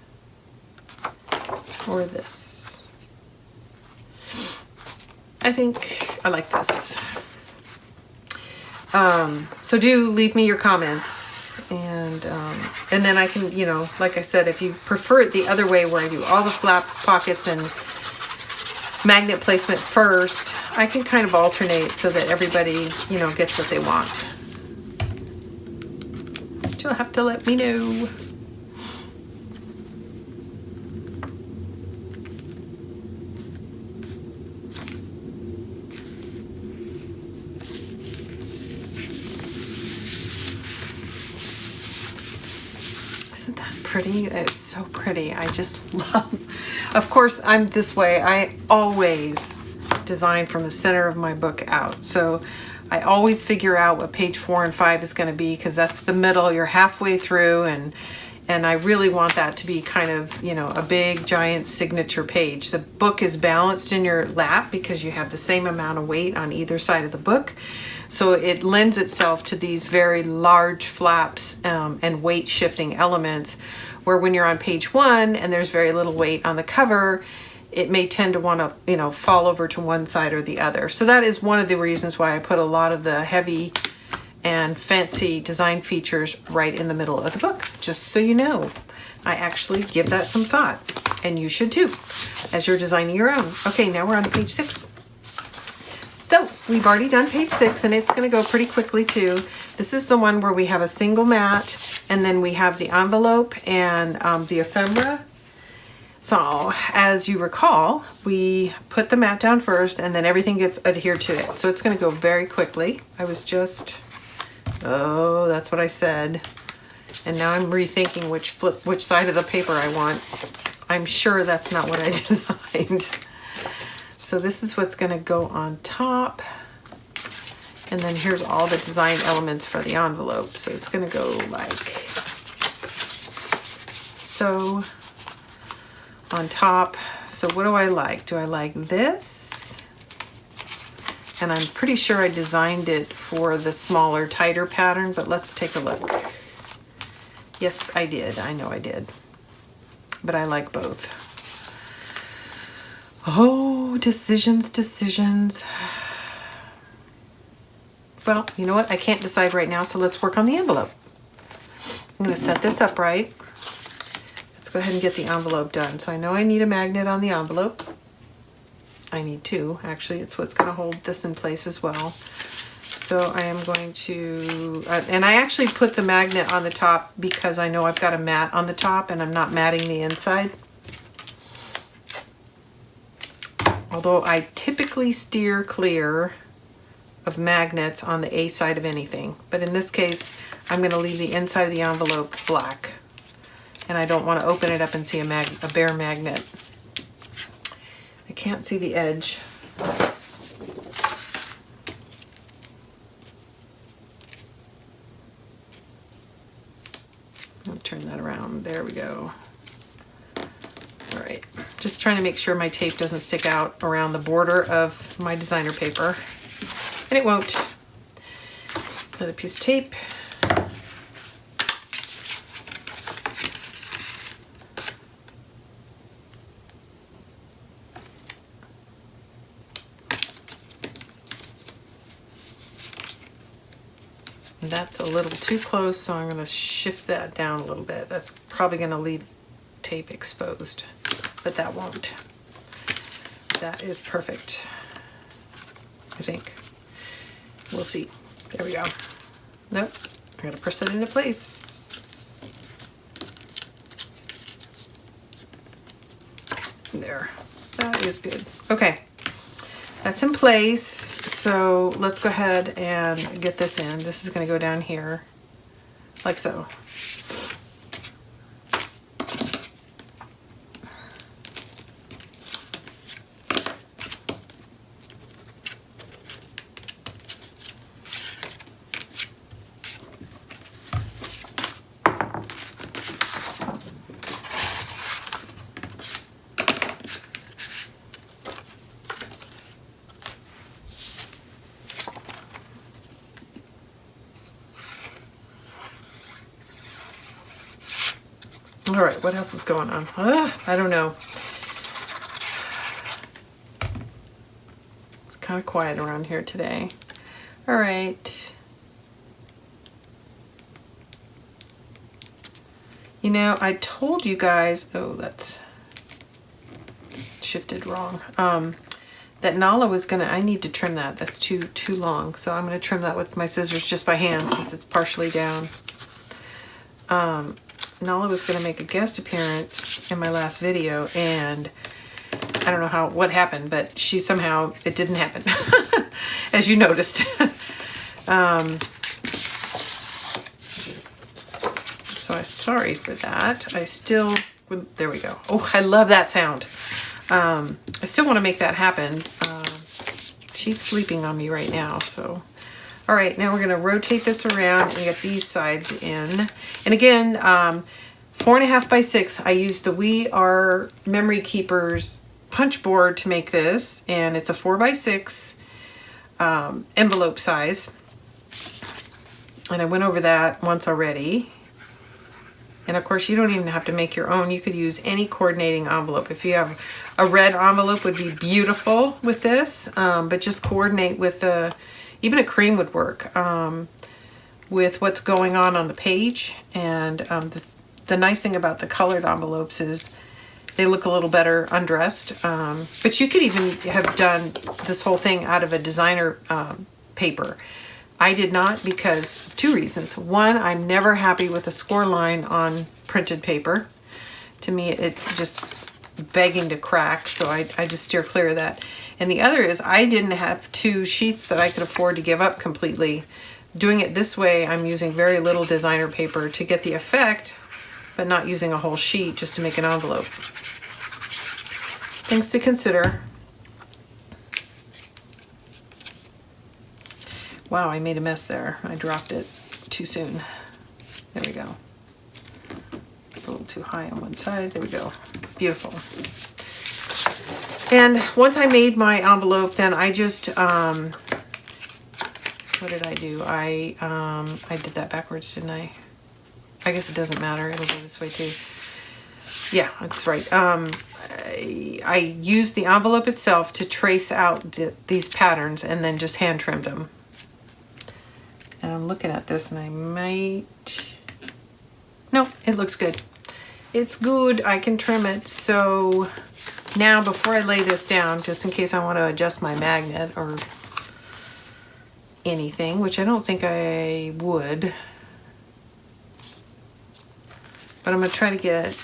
Or this? I think I like this. So do leave me your comments, and then I can, you know, like I said, if you prefer it the other way where I do all the flaps, pockets, and magnet placement first, I can kind of alternate so that everybody, you know, gets what they want. You'll have to let me know. Isn't that pretty? That is so pretty. I just love, of course, I'm this way. I always design from the center of my book out. So I always figure out what page 4 and 5 is going to be, because that's the middle. You're halfway through, and I really want that to be kind of, you know, a big giant signature page. The book is balanced in your lap because you have the same amount of weight on either side of the book. So it lends itself to these very large flaps and weight shifting elements, where when you're on page 1 and there's very little weight on the cover, it may tend to want to, you know, fall over to one side or the other. So that is one of the reasons why I put a lot of the heavy and fancy design features right in the middle of the book. Just so you know, I actually give that some thought, and you should too, as you're designing your own. Okay, now we're on to page 6. So we've already done page 6, and it's going to go pretty quickly too. This is the one where we have a single mat, and then we have the envelope and the ephemera. So as you recall, we put the mat down first, and then everything gets adhered to it. So it's going to go very quickly. I was just, oh, that's what I said. And now I'm rethinking which side of the paper I want. I'm sure that's not what I designed. So this is what's going to go on top. And then here's all the design elements for the envelope. So it's going to go like so on top. So what do I like? Do I like this? And I'm pretty sure I designed it for the smaller, tighter pattern, but let's take a look. Yes, I did. I know I did. But I like both. Oh, decisions, decisions. Well, you know what? I can't decide right now, so let's work on the envelope. I'm going to set this up right. Let's go ahead and get the envelope done. So I know I need a magnet on the envelope. I need two, actually. It's what's going to hold this in place as well. So I am going to, and I actually put the magnet on the top because I know I've got a mat on the top and I'm not matting the inside. Although I typically steer clear of magnets on the A side of anything. But in this case, I'm going to leave the inside of the envelope black. And I don't want to open it up and see a bare magnet. I can't see the edge. I'll turn that around. There we go. All right, just trying to make sure my tape doesn't stick out around the border of my designer paper. And it won't. Another piece of tape. That's a little too close, so I'm going to shift that down a little bit. That's probably going to leave tape exposed, but that won't. That is perfect, I think. We'll see. There we go. Nope. I got to press that into place. There. That is good. Okay. That's in place, so let's go ahead and get this in. This is going to go down here, like so. All right, what else is going on? I don't know. It's kind of quiet around here today. All right. You know, I told you guys, oh, that's shifted wrong. That Nala was gonna, I need to trim that. That's too long. So I'm gonna trim that with my scissors just by hand since it's partially down. Nala was going to make a guest appearance in my last video, and I don't know what happened, but she somehow, it didn't happen, as you noticed. So I'm sorry for that. I still, there we go. Oh, I love that sound. I still want to make that happen. She's sleeping on me right now, so. All right, now we're going to rotate this around and get these sides in. And again, 4.5 by 6. I used the We Are Memory Keepers punch board to make this, and it's a 4 by 6 envelope size. And I went over that once already. And of course, you don't even have to make your own. You could use any coordinating envelope. If you have a red envelope, would be beautiful with this, but just coordinate with the. Even a cream would work with what's going on the page. And the nice thing about the colored envelopes is they look a little better undressed. But you could even have done this whole thing out of a designer paper. I did not because 2 reasons. One, I'm never happy with a score line on printed paper. To me, it's just begging to crack, so I just steer clear of that. And the other is I didn't have 2 sheets that I could afford to give up completely. Doing it this way, I'm using very little designer paper to get the effect, but not using a whole sheet just to make an envelope. Things to consider. Wow, I made a mess there. I dropped it too soon. There we go. It's a little too high on one side. There we go. Beautiful. And once I made my envelope, then I just, what did I do? I did that backwards, didn't I? I guess it doesn't matter. It'll go this way too. Yeah, that's right. I used the envelope itself to trace out these patterns and then just hand trimmed them. And I'm looking at this and I might, no, it looks good. It's good. I can trim it. So Now, before I lay this down, just in case I want to adjust my magnet or anything, which I don't think I would, but I'm going to try to get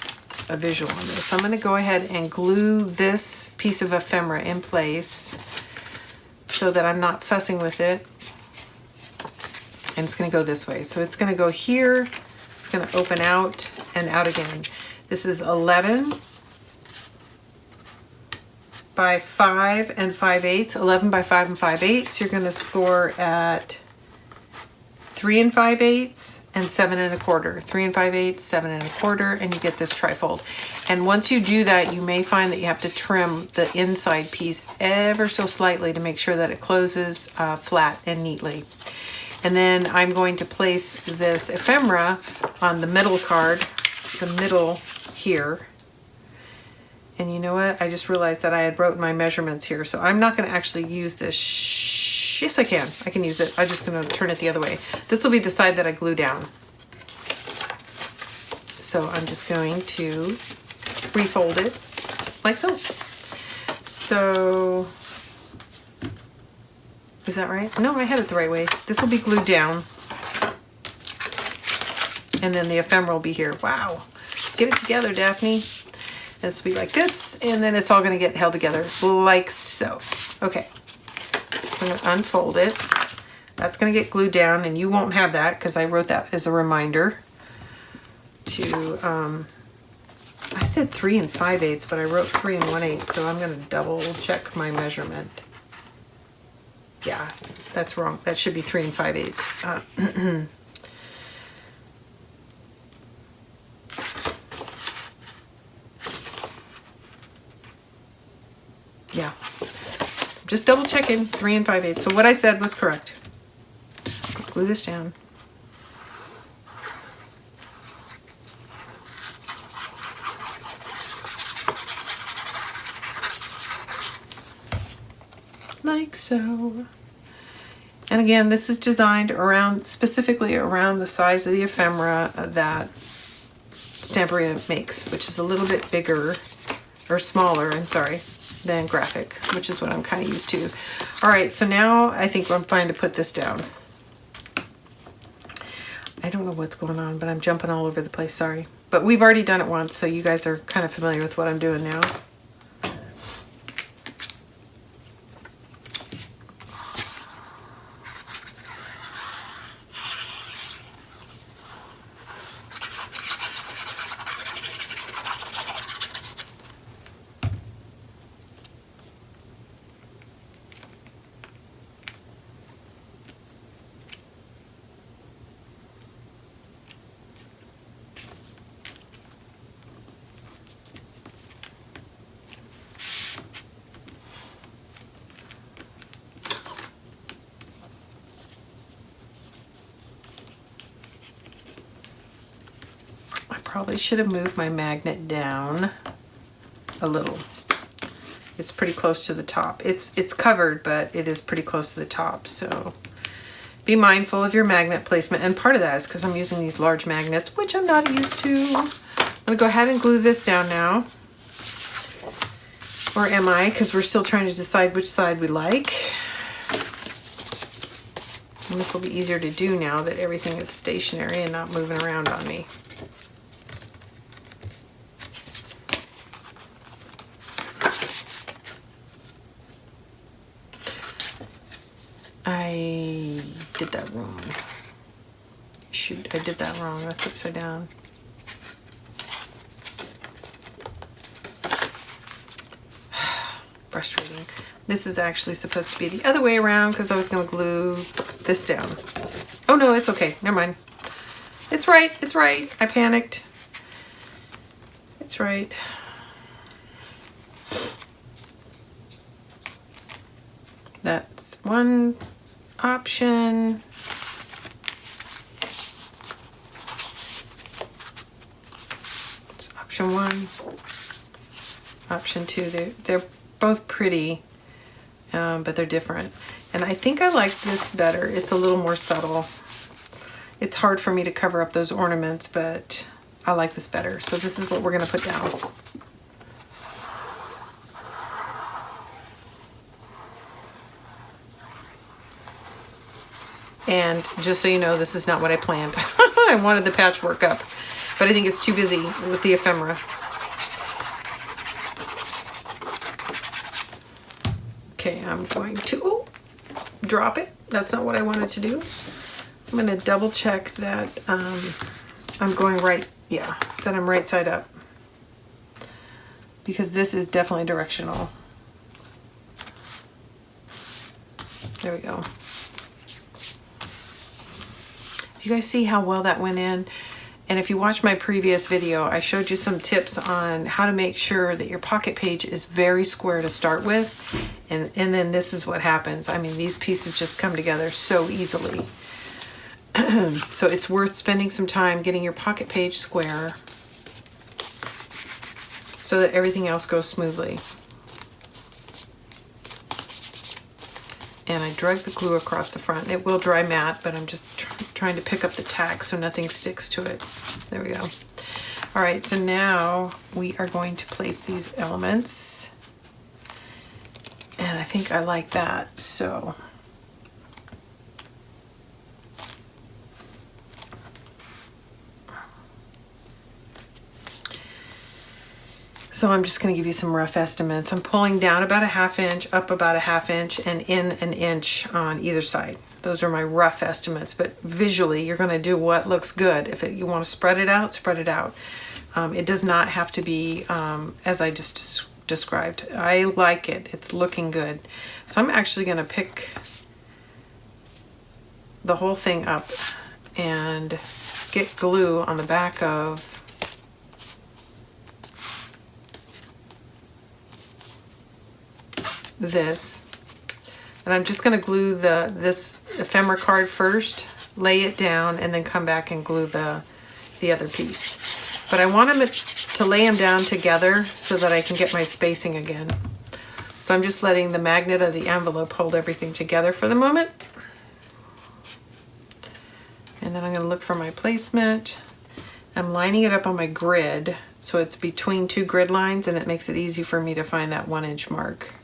a visual on this. So I'm going to go ahead and glue this piece of ephemera in place so that I'm not fussing with it. And it's going to go this way. So it's going to go here, it's going to open out and out again. This is 11 by 5 and 5/8, 11 by 5 and 5/8. You're going to score at 3 5/8 and 7 1/4. 3 5/8, 7 1/4, and you get this trifold. And once you do that, you may find that you have to trim the inside piece ever so slightly to make sure that it closes flat and neatly. And then I'm going to place this ephemera on the middle card, the middle here. And you know what? I just realized that I had wrote my measurements here, so I'm not going to actually use this. Yes, I can. I can use it. I'm just going to turn it the other way. This will be the side that I glue down. So I'm just going to refold it like so. So, is that right? No, I had it the right way. This will be glued down. And then the ephemera will be here. Wow. Get it together, Daphne. This will be like this, and then it's all going to get held together like so. Okay. So I'm going to unfold it. That's going to get glued down, and you won't have that because I wrote that as a reminder to, I said 3 5/8, but I wrote 3 1/8, so I'm going to double check my measurement. Yeah, that's wrong. That should be 3 5/8. Yeah, just double checking, 3 5/8. So what I said was correct. Glue this down. Like so. And again, this is designed around, specifically around the size of the ephemera that Stamperia makes, which is a little bit bigger, or smaller, I'm sorry, than graphic, which is what I'm kind of used to. All right, so now I think I'm fine to put this down. I don't know what's going on, but I'm jumping all over the place, sorry. But we've already done it once, so you guys are kind of familiar with what I'm doing now. Probably should have moved my magnet down a little. It's pretty close to the top. It's covered, but it is pretty close to the top. So be mindful of your magnet placement. And part of that is because I'm using these large magnets, which I'm not used to. I'm gonna go ahead and glue this down now. Or am I? Because we're still trying to decide which side we like. And this will be easier to do now that everything is stationary and not moving around on me. I did that wrong. Shoot, I did that wrong. That's upside down. Frustrating. This is actually supposed to be the other way around because I was going to glue this down. Oh no, it's okay. Never mind. It's right. It's right. I panicked. It's right. That's one option. It's option 1. Option 2. They're both pretty, but they're different. And I think I like this better. It's a little more subtle. It's hard for me to cover up those ornaments, but I like this better. So this is what we're going to put down. And just so you know, this is not what I planned. I wanted the patchwork up, but I think it's too busy with the ephemera. Okay, I'm going to drop it. That's not what I wanted to do. I'm going to double check that I'm going right, yeah, that I'm right side up. Because this is definitely directional. There we go. You guys see how well that went in? And if you watched my previous video, I showed you some tips on how to make sure that your pocket page is very square to start with. And then this is what happens. I mean, these pieces just come together so easily. So it's worth spending some time getting your pocket page square so that everything else goes smoothly. And I drug the glue across the front. It will dry matte, but I'm just trying to pick up the tack so nothing sticks to it. There we go. All right, so now we are going to place these elements. And I think I like that, so. So I'm just going to give you some rough estimates. I'm pulling down about a 1/2 inch, up about a 1/2 inch, and in an inch on either side. Those are my rough estimates, but visually you're going to do what looks good. If you want to spread it out, spread it out. It does not have to be as I just described. I like it. It's looking good. So I'm actually going to pick the whole thing up and get glue on the back of this, and I'm just going to glue this ephemera card first, lay it down, and then come back and glue the other piece. But I want them to lay them down together so that I can get my spacing again. So I'm just letting the magnet of the envelope hold everything together for the moment. And then I'm going to look for my placement. I'm lining it up on my grid so it's between 2 grid lines, and that makes it easy for me to find that 1 inch mark.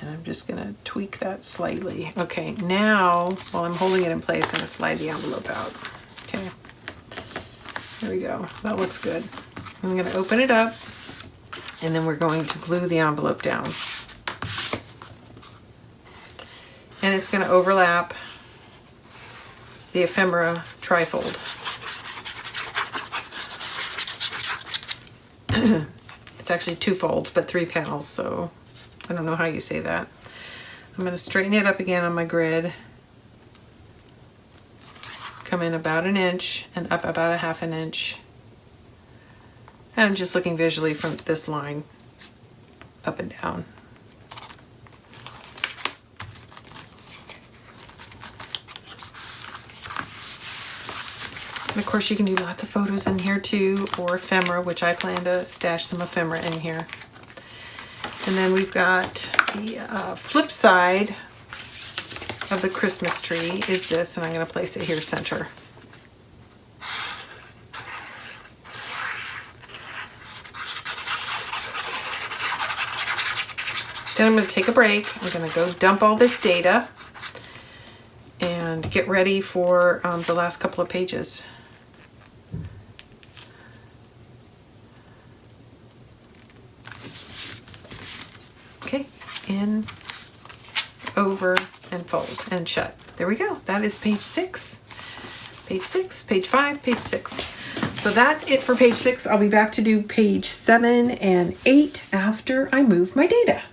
And I'm just gonna tweak that slightly. Okay, now, while I'm holding it in place, I'm gonna slide the envelope out. Okay, there we go. That looks good. I'm gonna open it up, and then we're going to glue the envelope down. And it's gonna overlap the ephemera trifold. It's actually 2 folds, but 3 panels, so I don't know how you say that. I'm going to straighten it up again on my grid. Come in about 1 inch and up about a 1/2 inch. And I'm just looking visually from this line up and down. And of course you can do lots of photos in here too, or ephemera, which I plan to stash some ephemera in here. And then we've got the flip side of the Christmas tree is this, and I'm going to place it here center. Then I'm going to take a break. I'm going to go dump all this data and get ready for the last couple of pages. Okay, in, over, and fold, and shut. There we go. That is page 6. Page 6, page 5, page 6. So that's it for page 6. I'll be back to do page 7 and 8 after I move my data.